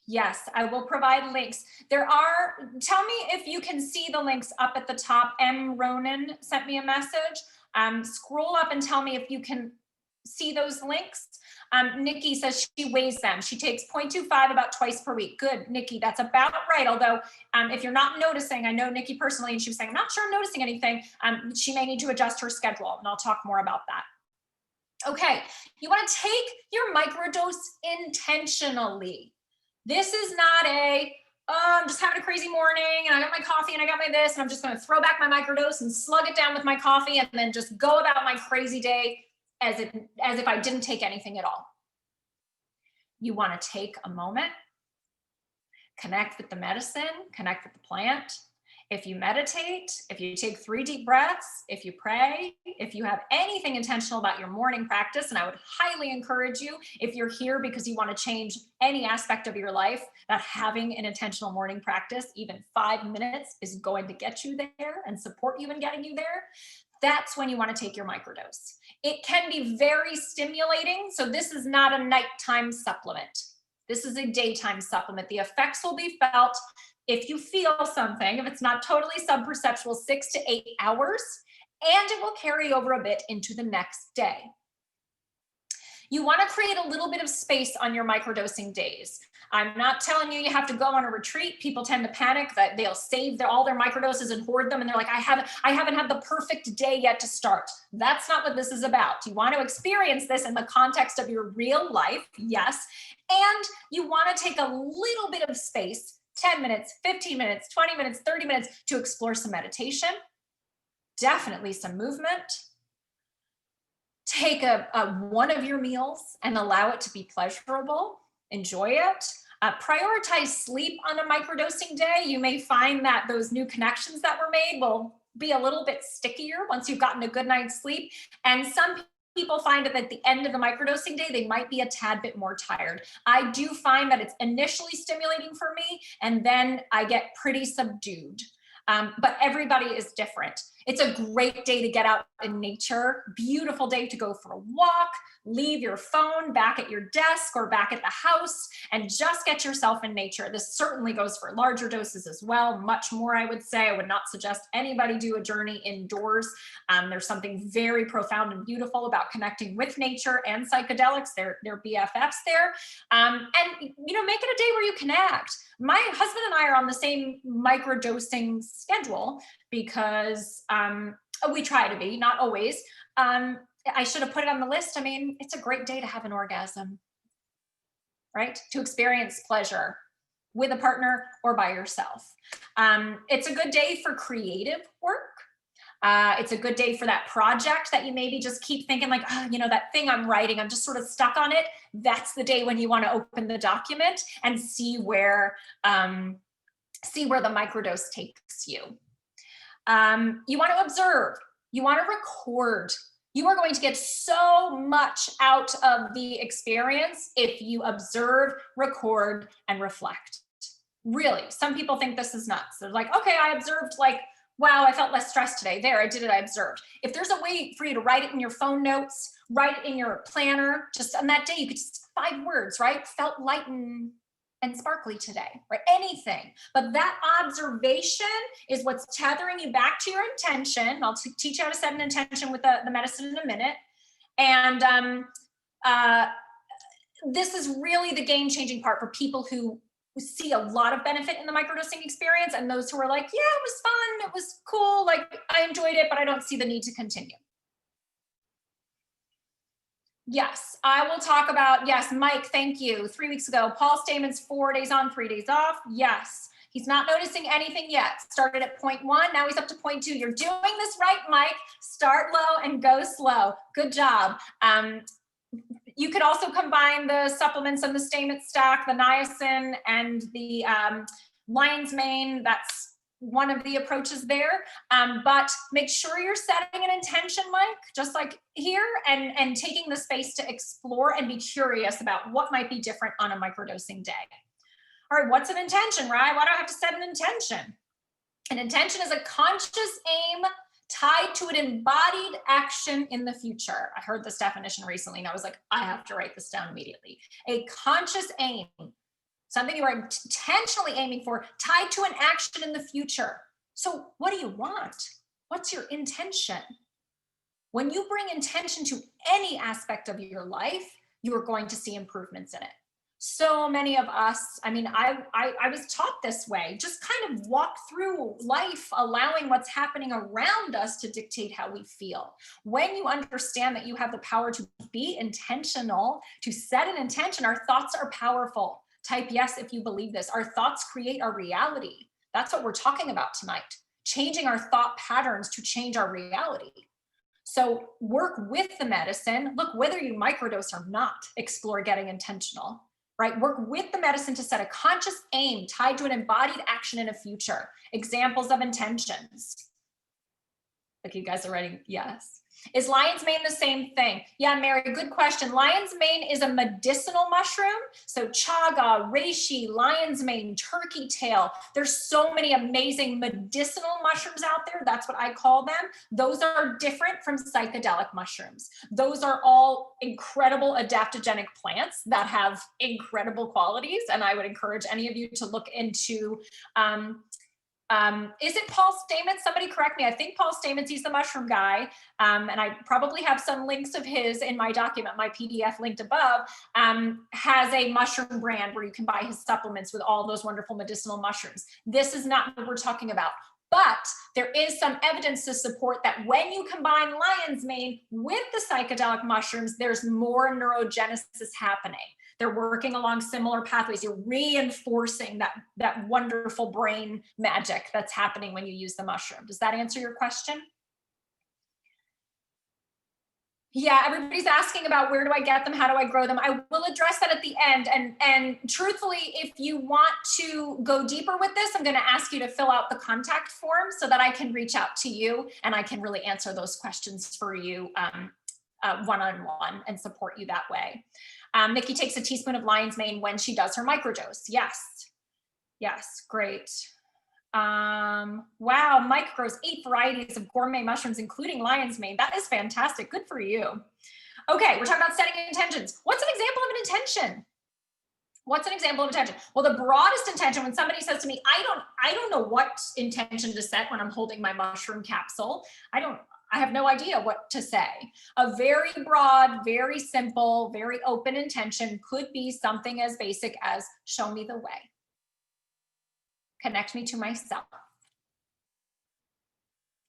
Yes, I will provide links. There are, tell me if you can see the links up at the top. M. Ronan sent me a message. Scroll up and tell me if you can see those links? Nikki says she weighs them. She takes 0.25 about twice per week. Good, Nikki, that's about right. Although if you're not noticing, I know Nikki personally, and she was saying, I'm not sure I'm noticing anything. She may need to adjust her schedule, and I'll talk more about that. Okay, you want to take your microdose intentionally. This is not I'm just having a crazy morning and I got my coffee and I got my this and I'm just going to throw back my microdose and slug it down with my coffee and then just go about my crazy day as if I didn't take anything at all. You want to take a moment, connect with the medicine, connect with the plant. If you meditate, if you take 3 deep breaths, if you pray, if you have anything intentional about your morning practice, and I would highly encourage you, if you're here because you want to change any aspect of your life, that having an intentional morning practice, even 5 minutes, is going to get you there and support you in getting you there. That's when you want to take your microdose. It can be very stimulating. So this is not a nighttime supplement. This is a daytime supplement. The effects will be felt if you feel something, if it's not totally subperceptual, 6 to 8 hours, and it will carry over a bit into the next day. You want to create a little bit of space on your microdosing days. I'm not telling you have to go on a retreat. People tend to panic that they'll save all their microdoses and hoard them. And they're like, I haven't had the perfect day yet to start. That's not what this is about. You want to experience this in the context of your real life. Yes. And you want to take a little bit of space, 10 minutes, 15 minutes, 20 minutes, 30 minutes to explore some meditation, definitely some movement. Take one of your meals and allow it to be pleasurable. Enjoy it. Prioritize sleep on a microdosing day. You may find that those new connections that were made will be a little bit stickier once you've gotten a good night's sleep. And some people find that at the end of the microdosing day, they might be a tad bit more tired. I do find that it's initially stimulating for me, and then I get pretty subdued. But everybody is different. It's a great day to get out in nature, beautiful day to go for a walk, leave your phone back at your desk or back at the house and just get yourself in nature. This certainly goes for larger doses as well, much more, I would say. I would not suggest anybody do a journey indoors. There's something very profound and beautiful about connecting with nature and psychedelics. They're BFFs there. And, make it a day where you connect. My husband and I are on the same microdosing schedule because we try to be, not always. I should have put it on the list. I mean, it's a great day to have an orgasm, right? To experience pleasure with a partner or by yourself. It's a good day for creative work. It's a good day for that project that you maybe just keep thinking like, that thing I'm writing, I'm just sort of stuck on it. That's the day when you want to open the document and see where the microdose takes you. You want to observe. You want to record. You are going to get so much out of the experience if you observe, record, and reflect. Really, some people think this is nuts. They're like, okay, I observed, like, wow, I felt less stressed today. There, I did it, I observed. If there's a way for you to write it in your phone notes, write it in your planner, just on that day, you could just 5 words, right? Felt light and sparkly today, right? Anything. But that observation is what's tethering you back to your intention. I'll teach you how to set an intention with the medicine in a minute. And this is really the game-changing part for people who see a lot of benefit in the microdosing experience, and those who are like, yeah, it was fun, it was cool, like I enjoyed it, but I don't see the need to continue. Yes, I will talk about, yes, Mike, thank you. 3 weeks ago, Paul Stamen's 4 days on, 3 days off. Yes, he's not noticing anything yet. Started at 0.1, now he's up to 0.2. You're doing this right, Mike. Start low and go slow. Good job. You could also combine the supplements and the Stamen stock, the niacin and the lion's mane. That's one of the approaches there. But make sure you're setting an intention, Mike, just like here, and taking the space to explore and be curious about what might be different on a microdosing day. All right, what's an intention, right? Why do I have to set an intention? An intention is a conscious aim tied to an embodied action in the future. I heard this definition recently and I was like, I have to write this down immediately. A conscious aim, something you are intentionally aiming for, tied to an action in the future. So what do you want? What's your intention? When you bring intention to any aspect of your life, you're going to see improvements in it. So many of us, I mean, I was taught this way, just kind of walk through life, allowing what's happening around us to dictate how we feel. When you understand that you have the power to be intentional, to set an intention, our thoughts are powerful. Type yes if you believe this. Our thoughts create our reality. That's what we're talking about tonight. Changing our thought patterns to change our reality. So work with the medicine. Look, whether you microdose or not, explore getting intentional, right? Work with the medicine to set a conscious aim tied to an embodied action in a future. Examples of intentions. Like, you guys are writing yes. Is lion's mane the same thing? Yeah, Mary, good question. Lion's mane is a medicinal mushroom. So chaga, reishi, lion's mane, turkey tail. There's so many amazing medicinal mushrooms out there. That's what I call them. Those are different from psychedelic mushrooms. Those are all incredible adaptogenic plants that have incredible qualities. And I would encourage any of you to look into is it Paul Stamets? Somebody correct me. I think Paul Stamets, he's the mushroom guy. And I probably have some links of his in my document, my PDF linked above, has a mushroom brand where you can buy his supplements with all those wonderful medicinal mushrooms. This is not what we're talking about. But there is some evidence to support that when you combine lion's mane with the psychedelic mushrooms, there's more neurogenesis happening. They're working along similar pathways. You're reinforcing that wonderful brain magic that's happening when you use the mushroom. Does that answer your question? Yeah, everybody's asking about where do I get them? How do I grow them? I will address that at the end. And truthfully, if you want to go deeper with this, I'm going to ask you to fill out the contact form so that I can reach out to you and I can really answer those questions for you one-on-one and support you that way. Nikki takes a teaspoon of lion's mane when she does her microdose. Yes. Yes, great. Wow, Mike grows 8 varieties of gourmet mushrooms, including lion's mane. That is fantastic. Good for you. Okay, we're talking about setting intentions. What's an example of an intention? What's an example of intention? Well, the broadest intention, when somebody says to me, I don't know what intention to set when I'm holding my mushroom capsule. I have no idea what to say. A very broad, very simple, very open intention could be something as basic as show me the way. Connect me to myself.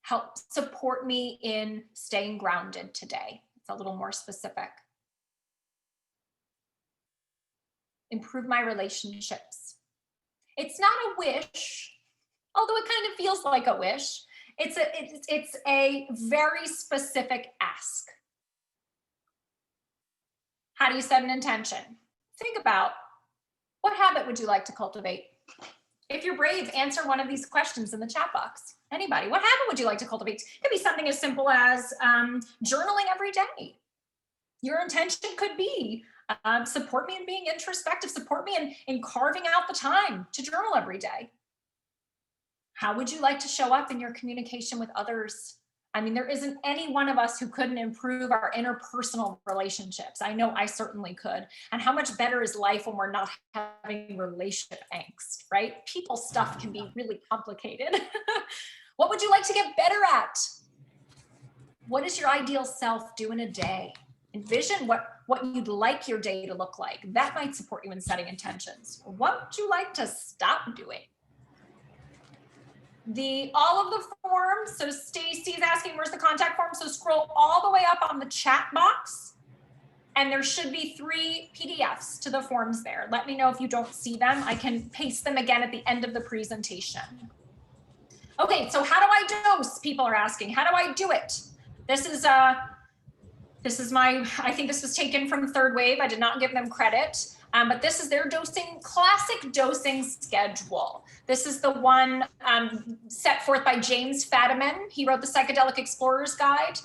Help support me in staying grounded today. It's a little more specific. Improve my relationships. It's not a wish, although it kind of feels like a wish. It's a very specific ask. How do you set an intention? Think about, what habit would you like to cultivate? If you're brave, answer one of these questions in the chat box. Anybody, what habit would you like to cultivate? It could be something as simple as journaling every day. Your intention could be support me in being introspective, support me in carving out the time to journal every day. How would you like to show up in your communication with others? I mean, there isn't any one of us who couldn't improve our interpersonal relationships. I know I certainly could. And how much better is life when we're not having relationship angst, right? People stuff can be really complicated. What would you like to get better at? What does your ideal self do in a day? Envision what you'd like your day to look like. That might support you in setting intentions. What would you like to stop doing? All of the forms, so Stacy's asking where's the contact form, so scroll all the way up on the chat box and there should be 3 PDFs to the forms there. Let me know if you don't see them. I can paste them again at the end of the presentation. Okay, so how do I dose? People are asking, how do I do it? This is my, I think this was taken from Third Wave. I did not give them credit. But this is their classic dosing schedule. This is the one set forth by James Fadiman. He wrote the Psychedelic Explorer's Guide.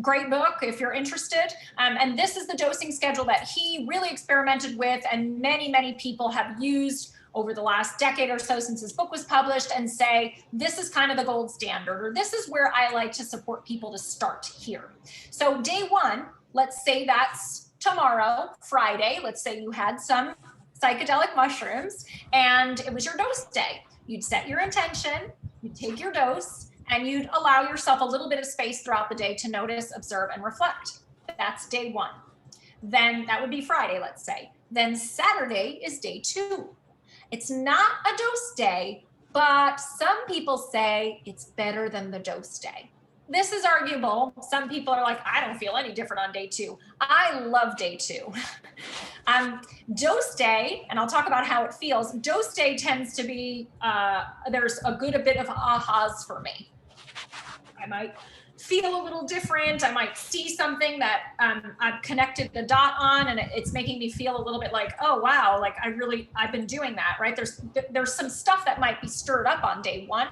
Great book if you're interested. And this is the dosing schedule that he really experimented with and many, many people have used over the last decade or so since his book was published and say, this is kind of the gold standard, or this is where I like to support people to start here. So day 1, let's say that's tomorrow, Friday. Let's say you had some psychedelic mushrooms and it was your dose day. You'd set your intention, you'd take your dose, And you'd allow yourself a little bit of space throughout the day to notice, observe, and reflect. That's day 1. Then that would be Friday, let's say. Then Saturday is day 2. It's not a dose day, but some people say it's better than the dose day. This is arguable. Some people are like, I don't feel any different on day 2. I love day 2. Dose day, and I'll talk about how it feels. Dose day tends to be, there's a bit of ahas for me. I might feel a little different. I might see something that I've connected the dot on, and it's making me feel a little bit like, oh wow, like I've been doing that, right? There's some stuff that might be stirred up on day 1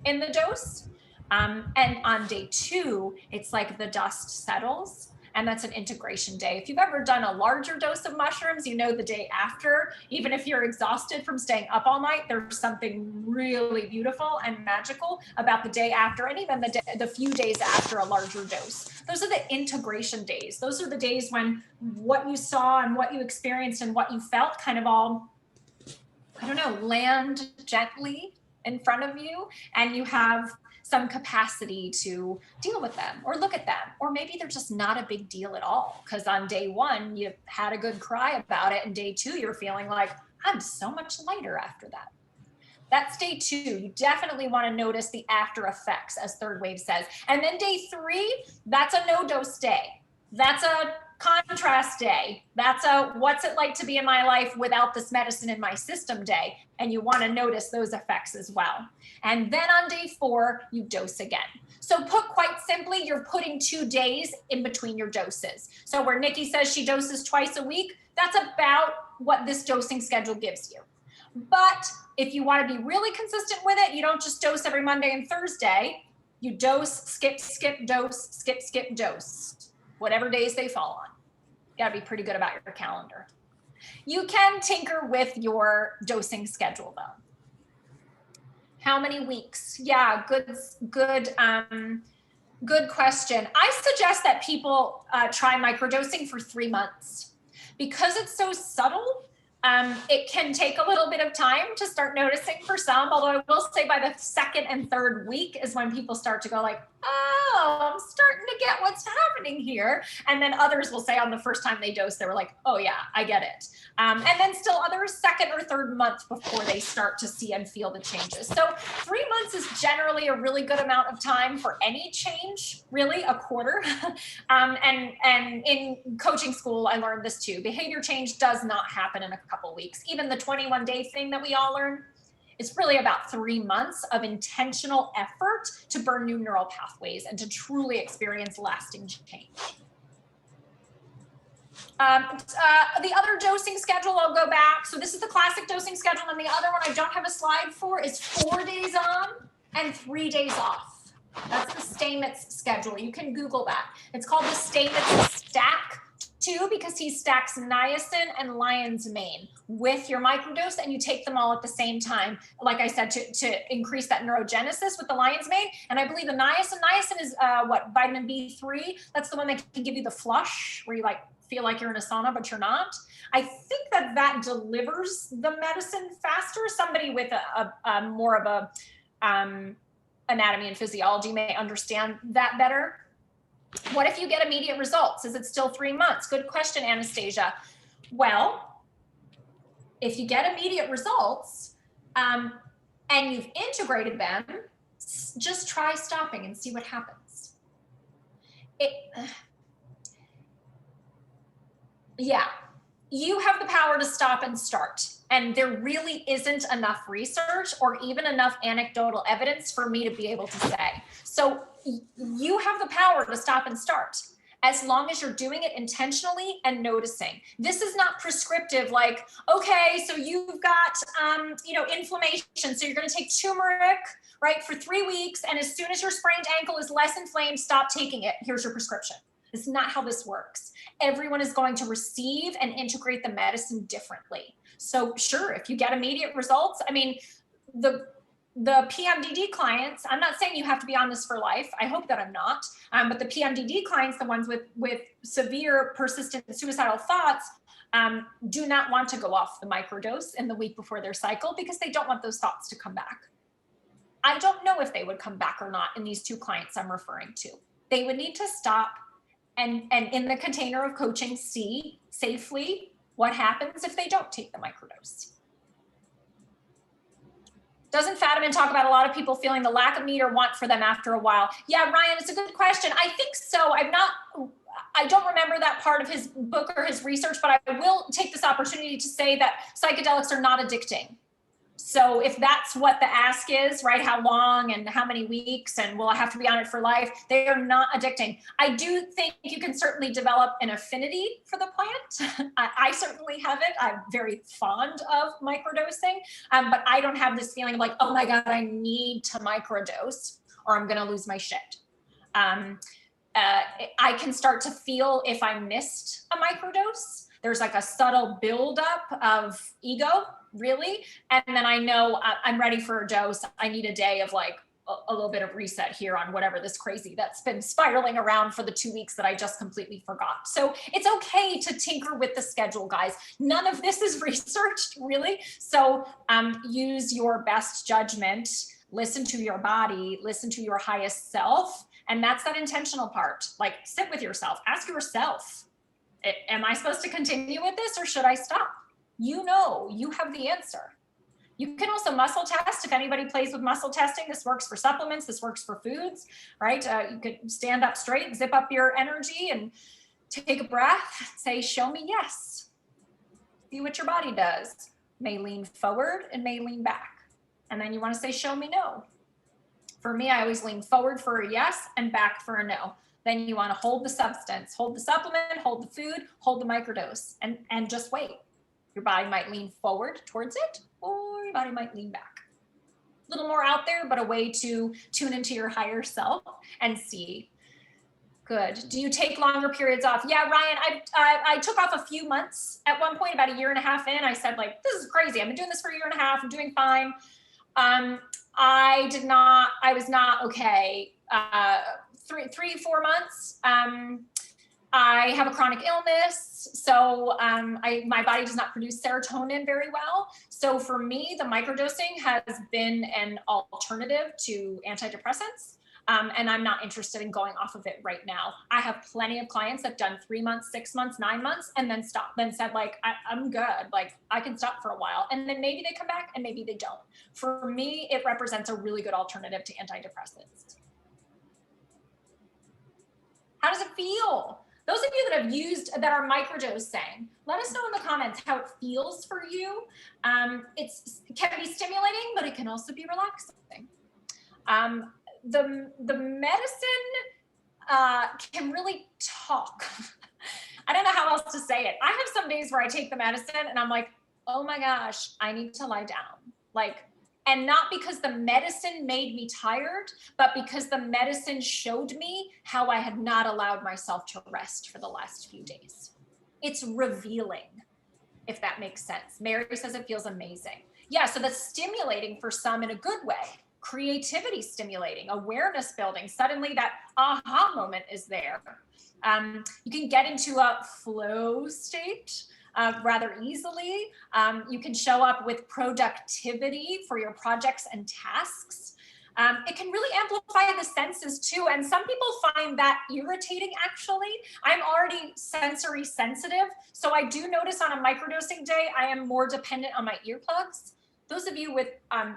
in the dose, and on day 2, it's like the dust settles. And that's an integration day. If you've ever done a larger dose of mushrooms, you know the day after, even if you're exhausted from staying up all night, there's something really beautiful and magical about the day after, and even the few days after a larger dose. Those are the integration days. Those are the days when what you saw and what you experienced and what you felt kind of all, I don't know, land gently in front of you, and you have some capacity to deal with them or look at them, or maybe they're just not a big deal at all. Because on day 1, you had a good cry about it, and day 2, you're feeling like, I'm so much lighter after that. That's day 2. You definitely want to notice the after effects, as Third Wave says. And then day 3, that's a no dose day. That's a contrast day. That's a what's it like to be in my life without this medicine in my system day. And you want to notice those effects as well. And then on day 4, you dose again. So put quite simply, you're putting 2 days in between your doses. So where Nikki says she doses twice a week, that's about what this dosing schedule gives you. But if you want to be really consistent with it, you don't just dose every Monday and Thursday. You dose, skip, dose, skip, dose. Whatever days they fall on. You gotta be pretty good about your calendar. You can tinker with your dosing schedule though. How many weeks? Yeah, good question. I suggest that people try microdosing for 3 months. Because it's so subtle, it can take a little bit of time to start noticing for some, although I will say by the 2nd and 3rd week is when people start to go like, oh, I'm starting to get what's happening here. And then others will say on the first time they dose, they were like, oh yeah, I get it. And then still others 2nd or 3rd month before they start to see and feel the changes. So 3 months is generally a really good amount of time for any change, really a quarter. And in coaching school, I learned this too. Behavior change does not happen in a couple weeks. Even the 21-day thing that we all learn, it's really about 3 months of intentional effort to burn new neural pathways and to truly experience lasting change. The other dosing schedule, I'll go back. So this is the classic dosing schedule, and the other one I don't have a slide for is 4 days on and 3 days off. That's the Stamets schedule. You can Google that. It's called the Stamets stack too, because he stacks niacin and lion's mane with your microdose, and you take them all at the same time. Like I said, to increase that neurogenesis with the lion's mane. And I believe the niacin is vitamin B3. That's the one that can give you the flush, where you like feel like you're in a sauna, but you're not. I think that delivers the medicine faster. Somebody with a more of a anatomy and physiology may understand that better. What if you get immediate results? Is it still 3 months? Good question, Anastasia. Well, if you get immediate results and you've integrated them, just try stopping and see what happens. Yeah, you have the power to stop and start. And there really isn't enough research or even enough anecdotal evidence for me to be able to say. So you have the power to stop and start, as long as you're doing it intentionally and noticing. This is not prescriptive, like, okay, so you've got, inflammation. So you're going to take turmeric, right, for 3 weeks. And as soon as your sprained ankle is less inflamed, stop taking it. Here's your prescription. It's not how this works. Everyone is going to receive and integrate the medicine differently. So sure, if you get immediate results, I mean, the PMDD clients, I'm not saying you have to be on this for life. I hope that I'm not. But the PMDD clients, the ones with severe persistent suicidal thoughts, do not want to go off the microdose in the week before their cycle because they don't want those thoughts to come back. I don't know if they would come back or not in these 2 clients I'm referring to. They would need to stop and in the container of coaching, see safely what happens if they don't take the microdose. Doesn't Fadiman talk about a lot of people feeling the lack of need or want for them after a while? Yeah, Ryan, it's a good question. I think so. I don't remember that part of his book or his research, but I will take this opportunity to say that psychedelics are not addicting. So if that's what the ask is, right, how long and how many weeks and will I have to be on it for life, they are not addicting. I do think you can certainly develop an affinity for the plant. I certainly have it. I'm very fond of microdosing, but I don't have this feeling of like, oh my God, I need to microdose or I'm going to lose my shit. I can start to feel if I missed a microdose. There's like a subtle buildup of ego, really. And then I know I'm ready for a dose. I need a day of like a little bit of reset here on whatever this crazy that's been spiraling around for the 2 weeks that I just completely forgot. So it's okay to tinker with the schedule, guys. None of this is researched, really. So use your best judgment, listen to your body, listen to your highest self. And that's that intentional part. Like sit with yourself, ask yourself, am I supposed to continue with this or should I stop? You know, you have the answer. You can also muscle test. If anybody plays with muscle testing, this works for supplements, this works for foods, right? You could stand up straight, zip up your energy and take a breath, say, show me yes. See what your body does. May lean forward and may lean back. And then you want to say, show me no. For me, I always lean forward for a yes and back for a no. Then you want to hold the substance, hold the supplement, hold the food, hold the microdose, and just wait. Your body might lean forward towards it, or your body might lean back. A little more out there, but a way to tune into your higher self and see. Good. Do you take longer periods off? Yeah, Ryan, I took off a few months. At one point, about 1.5 years in, I said, like, this is crazy. I've been doing this for 1.5 years. I'm doing fine. I was not okay. 3-4 months. I have a chronic illness, so my body does not produce serotonin very well. So for me, the microdosing has been an alternative to antidepressants, and I'm not interested in going off of it right now. I have plenty of clients that have done 3 months, 6 months, 9 months, and then stopped, then said like, I'm good, like I can stop for a while. And then maybe they come back and maybe they don't. For me, it represents a really good alternative to antidepressants. How does it feel? Those of you that have used, that are microdosing, let us know in the comments how it feels for you. It can be stimulating, but it can also be relaxing. The medicine can really talk. I don't know how else to say it. I have some days where I take the medicine and I'm like, oh my gosh, I need to lie down. Like, and not because the medicine made me tired, but because the medicine showed me how I had not allowed myself to rest for the last few days. It's revealing, if that makes sense. Mary says it feels amazing. Yeah, so that's stimulating for some in a good way. Creativity stimulating, awareness building. Suddenly that aha moment is there. You can get into a flow state rather easily. You can show up with productivity for your projects and tasks. It can really amplify the senses too. And some people find that irritating actually. I'm already sensory sensitive. So I do notice on a microdosing day, I am more dependent on my earplugs. Those of you with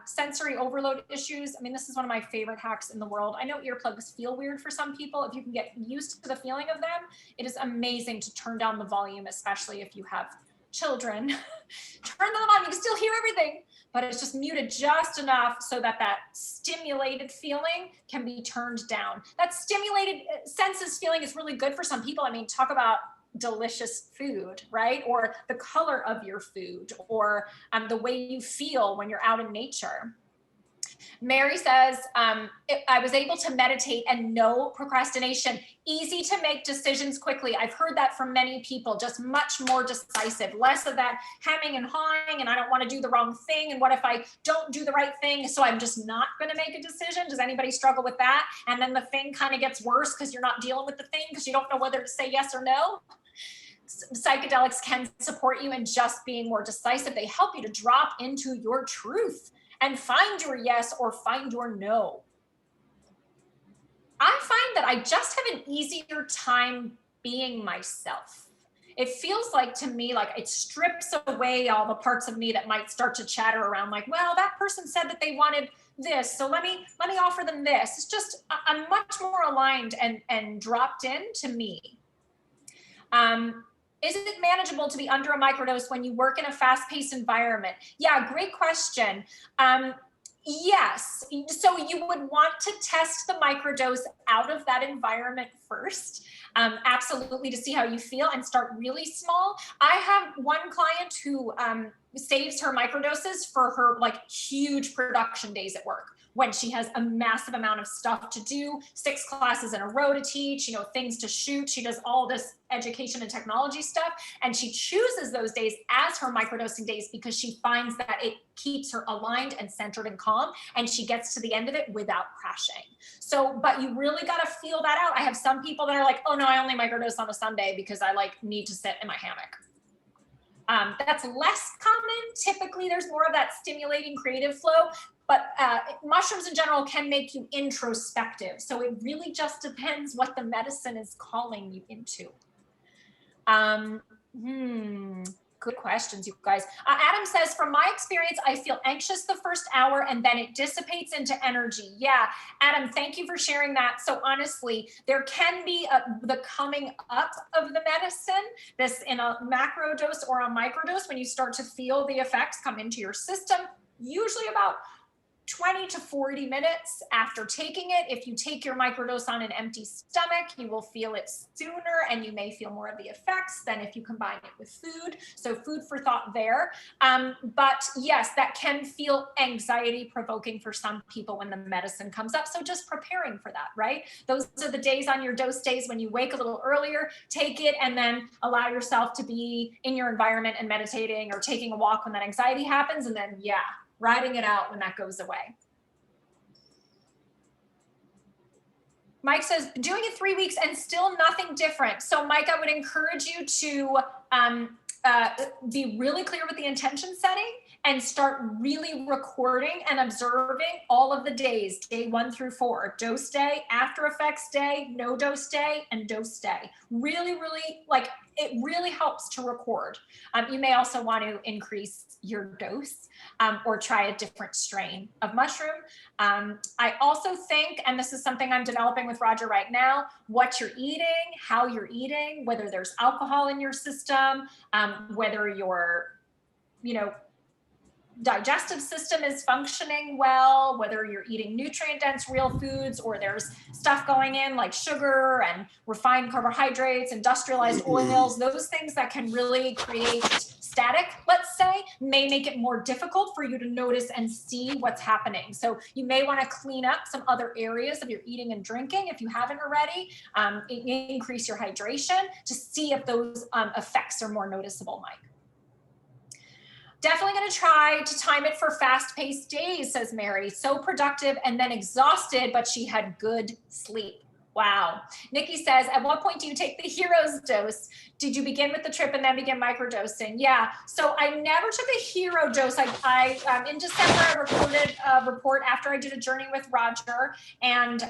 sensory overload issues, I mean, this is one of my favorite hacks in the world. I know earplugs feel weird for some people. If you can get used to the feeling of them, it is amazing to turn down the volume, especially if you have children. Turn them on, you can still hear everything, but it's just muted just enough so that that stimulated feeling can be turned down. That stimulated senses feeling is really good for some people. I mean, talk about delicious food, right? Or the color of your food, or the way you feel when you're out in nature. Mary says, I was able to meditate and no procrastination, easy to make decisions quickly. I've heard that from many people, just much more decisive, less of that hemming and hawing, and I don't want to do the wrong thing. And what if I don't do the right thing? So I'm just not going to make a decision. Does anybody struggle with that? And then the thing kind of gets worse because you're not dealing with the thing because you don't know whether to say yes or no. Psychedelics can support you in just being more decisive. They help you to drop into your truth and find your yes or find your no. I find that I just have an easier time being myself. It feels like to me, like it strips away all the parts of me that might start to chatter around like, well, that person said that they wanted this, so let me offer them this. It's just, I'm much more aligned and dropped in to me. Is it manageable to be under a microdose when you work in a fast-paced environment? Yeah, great question. Yes, so you would want to test the microdose out of that environment first, absolutely, to see how you feel and start really small. I have one client who saves her microdoses for her like huge production days at work, when she has a massive amount of stuff to do, 6 classes in a row to teach, things to shoot. She does all this education and technology stuff, and she chooses those days as her microdosing days because she finds that it keeps her aligned and centered and calm, and she gets to the end of it without crashing. So, but you really got to feel that out. I have some people that are like, oh no, I only microdose on a Sunday because I like need to sit in my hammock. That's less common. Typically, there's more of that stimulating creative flow, but mushrooms in general can make you introspective. So it really just depends what the medicine is calling you into. Good questions, you guys. Adam says, from my experience, I feel anxious the first hour and then it dissipates into energy. Yeah, Adam, thank you for sharing that. So honestly, there can be the coming up of the medicine, this in a macro dose or a microdose, when you start to feel the effects come into your system, usually about 20 to 40 minutes after taking it. If you take your microdose on an empty stomach, you will feel it sooner and you may feel more of the effects than if you combine it with food. So food for thought there. But yes, that can feel anxiety provoking for some people when the medicine comes up. So just preparing for that, right? Those are the days on your dose days when you wake a little earlier, take it, and then allow yourself to be in your environment and meditating or taking a walk when that anxiety happens. And then, yeah, riding it out when that goes away. Mike says, doing it 3 weeks and still nothing different. So Mike, I would encourage you to be really clear with the intention setting and start really recording and observing all of the days, day 1 through 4, dose day, after effects day, no dose day, and dose day. Really, really, like, it really helps to record. You may also want to increase your dose or try a different strain of mushroom. I also think, and this is something I'm developing with Roger right now, what you're eating, how you're eating, whether there's alcohol in your system, whether your, digestive system is functioning well, whether you're eating nutrient-dense real foods or there's stuff going in like sugar and refined carbohydrates, industrialized oils, those things that can really create static, let's say, may make it more difficult for you to notice and see what's happening. So you may want to clean up some other areas of your eating and drinking if you haven't already, increase your hydration to see if those effects are more noticeable, Mike. Definitely going to try to time it for fast-paced days, says Mary. So productive and then exhausted, but she had good sleep. Wow. Nikki says, at what point do you take the hero's dose? Did you begin with the trip and then begin microdosing? Yeah. So I never took a hero dose. I in December, I recorded a report after I did a journey with Roger, and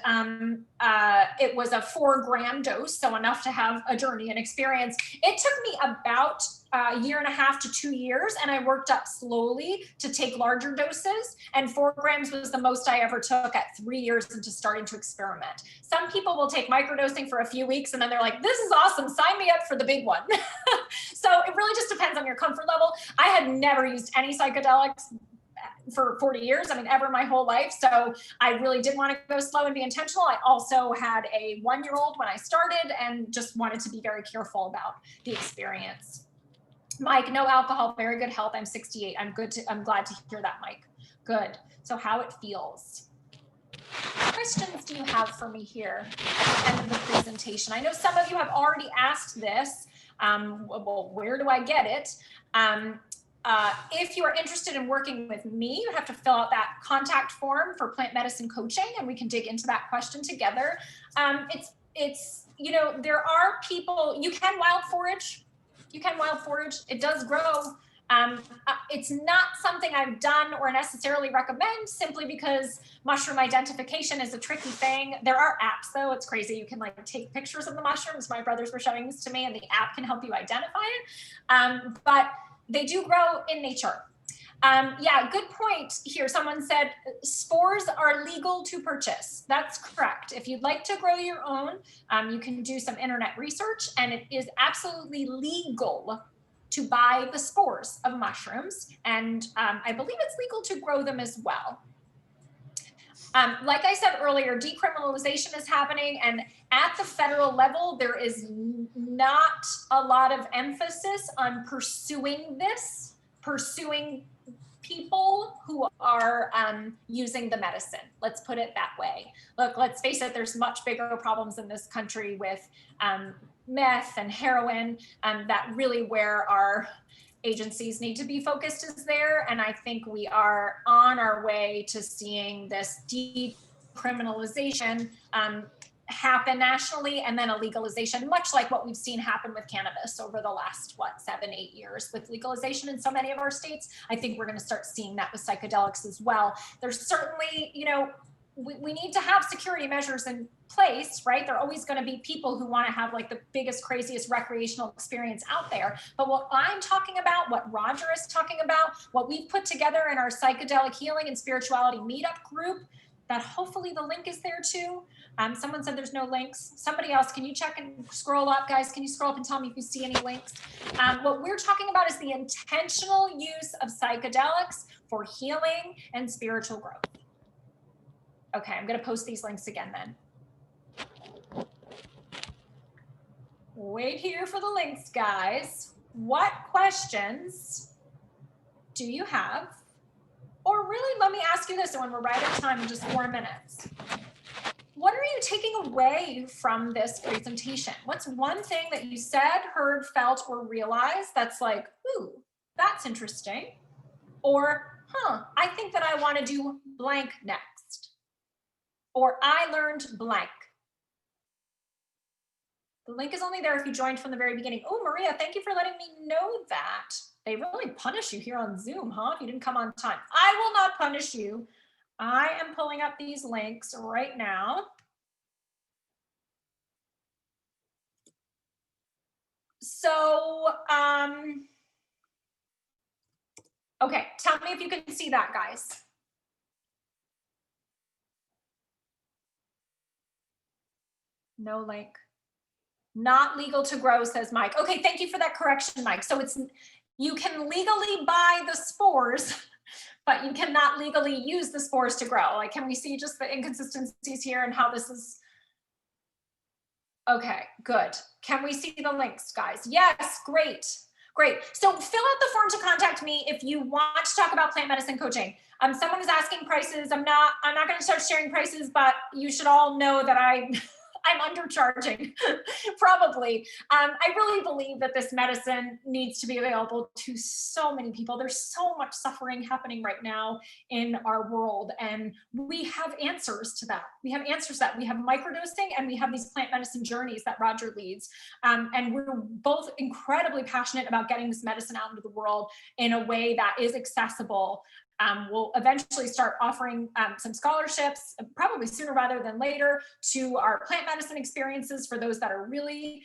it was a 4-gram dose, so enough to have a journey and experience. It took me about a year and a half to 2 years, and I worked up slowly to take larger doses, and 4 grams was the most I ever took at 3 years into starting to experiment. Some people will take microdosing for a few weeks and then they're like, this is awesome, sign me up for the big one. So it really just depends on your comfort level. I had never used any psychedelics for 40 years, ever my whole life. So I really did want to go slow and be intentional. I also had a 1-year-old when I started and just wanted to be very careful about the experience. Mike, no alcohol, very good health. I'm 68. I'm glad to hear that, Mike. Good. So how it feels. What questions do you have for me here at the end of the presentation? I know some of you have already asked this. Well, where do I get it? If you are interested in working with me, you have to fill out that contact form for plant medicine coaching, and we can dig into that question together. There are people, you can wild forage. It does grow. It's not something I've done or necessarily recommend, simply because mushroom identification is a tricky thing. There are apps though, it's crazy. You can like take pictures of the mushrooms. My brothers were showing this to me, and the app can help you identify it. But they do grow in nature. Yeah, good point here. Someone said spores are legal to purchase. That's correct. If you'd like to grow your own, you can do some internet research, and it is absolutely legal to buy the spores of mushrooms. And I believe it's legal to grow them as well. Like I said earlier, decriminalization is happening, and at the federal level, there is not a lot of emphasis on pursuing people who are using the medicine. Let's put it that way. Look, let's face it, there's much bigger problems in this country with meth and heroin, that really where our agencies need to be focused is there. And I think we are on our way to seeing this decriminalization happen nationally, and then a legalization, much like what we've seen happen with cannabis over the last, 7-8 years with legalization in so many of our states. I think we're going to start seeing that with psychedelics as well. There's certainly, we need to have security measures in place, right? There are always going to be people who want to have like the biggest, craziest recreational experience out there. But what I'm talking about, what Roger is talking about, what we've put together in our psychedelic healing and spirituality meetup group, that hopefully the link is there too. Someone said there's no links. Somebody else, can you check and scroll up, guys? Can you scroll up and tell me if you see any links? What we're talking about is the intentional use of psychedelics for healing and spiritual growth. Okay, I'm gonna post these links again then. Wait here for the links, guys. What questions do you have? Or really, let me ask you this, and when we're right at time in just 4 minutes. What are you taking away from this presentation? What's one thing that you said, heard, felt, or realized that's like, ooh, that's interesting? Or, I think that I want to do blank next. Or I learned blank. The link is only there if you joined from the very beginning. Oh, Maria, thank you for letting me know that. They really punish you here on Zoom, huh? If you didn't come on time. I will not punish you. I am pulling up these links right now. So, okay, tell me if you can see that, guys. No link. Not legal to grow, says Mike. Okay, thank you for that correction, Mike. So you can legally buy the spores, but you cannot legally use the spores to grow. Like, can we see just the inconsistencies here and how this is? Okay, good. Can we see the links, guys? Yes, great. Great. So fill out the form to contact me if you want to talk about plant medicine coaching. Someone is asking prices. I'm not going to start sharing prices, but you should all know that I'm undercharging, probably. I really believe that this medicine needs to be available to so many people. There's so much suffering happening right now in our world, and we have answers to that. We have answers to that. We have microdosing, and we have these plant medicine journeys that Roger leads. And we're both incredibly passionate about getting this medicine out into the world in a way that is accessible. We'll eventually start offering some scholarships, probably sooner rather than later, to our plant medicine experiences for those that are really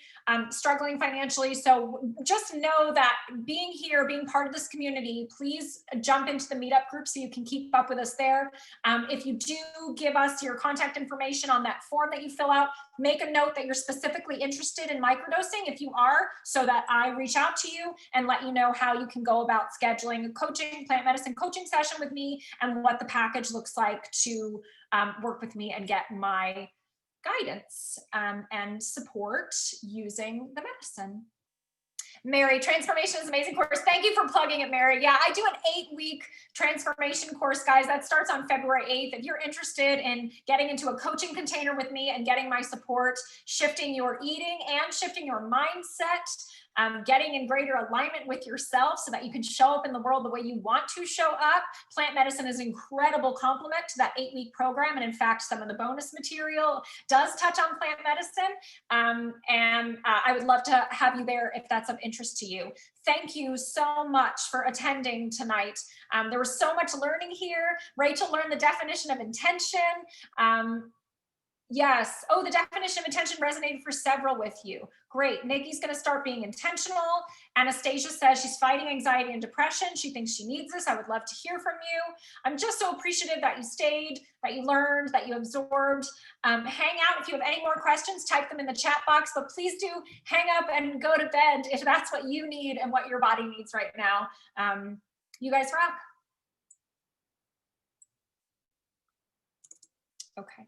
struggling financially. So just know that being here, being part of this community, please jump into the meetup group so you can keep up with us there. If you do give us your contact information on that form that you fill out, make a note that you're specifically interested in microdosing if you are, so that I reach out to you and let you know how you can go about scheduling a coaching, plant medicine coaching session with me, and what the package looks like to work with me and get my guidance and support using the medicine. Mary, transformation is an amazing course. Thank you for plugging it, Mary. Yeah, I do an 8-week transformation course, guys. That starts on February 8th. If you're interested in getting into a coaching container with me and getting my support, shifting your eating and shifting your mindset, getting in greater alignment with yourself so that you can show up in the world the way you want to show up. Plant medicine is an incredible complement to that 8-week program. And in fact, some of the bonus material does touch on plant medicine. I would love to have you there if that's of interest to you. Thank you so much for attending tonight. There was so much learning here. Rachel learned the definition of intention. Yes. Oh, the definition of intention resonated for several with you. Great. Nikki's going to start being intentional. Anastasia says she's fighting anxiety and depression. She thinks she needs this. I would love to hear from you. I'm just so appreciative that you stayed, that you learned, that you absorbed. Hang out. If you have any more questions, type them in the chat box, but please do hang up and go to bed if that's what you need and what your body needs right now. You guys rock. Okay.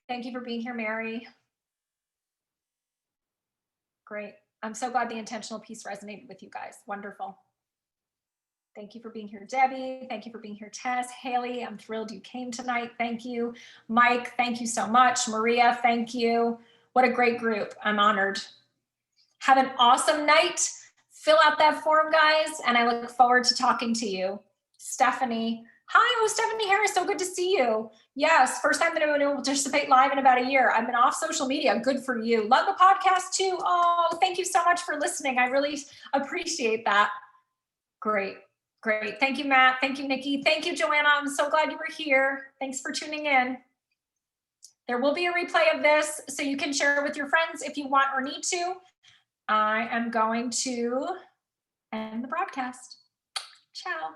Thank you for being here, Mary. Great. I'm so glad the intentional piece resonated with you guys. Wonderful. Thank you for being here, Debbie. Thank you for being here, Tess. Haley, I'm thrilled you came tonight. Thank you. Mike, thank you so much. Maria, thank you. What a great group. I'm honored. Have an awesome night. Fill out that form, guys, and I look forward to talking to you. Stephanie. Hi, Stephanie Harris, so good to see you. Yes, first time that I've been able to participate live in about a year. I've been off social media, good for you. Love the podcast too. Oh, thank you so much for listening. I really appreciate that. Great, great. Thank you, Matt. Thank you, Nikki. Thank you, Joanna. I'm so glad you were here. Thanks for tuning in. There will be a replay of this, so you can share it with your friends if you want or need to. I am going to end the broadcast. Ciao.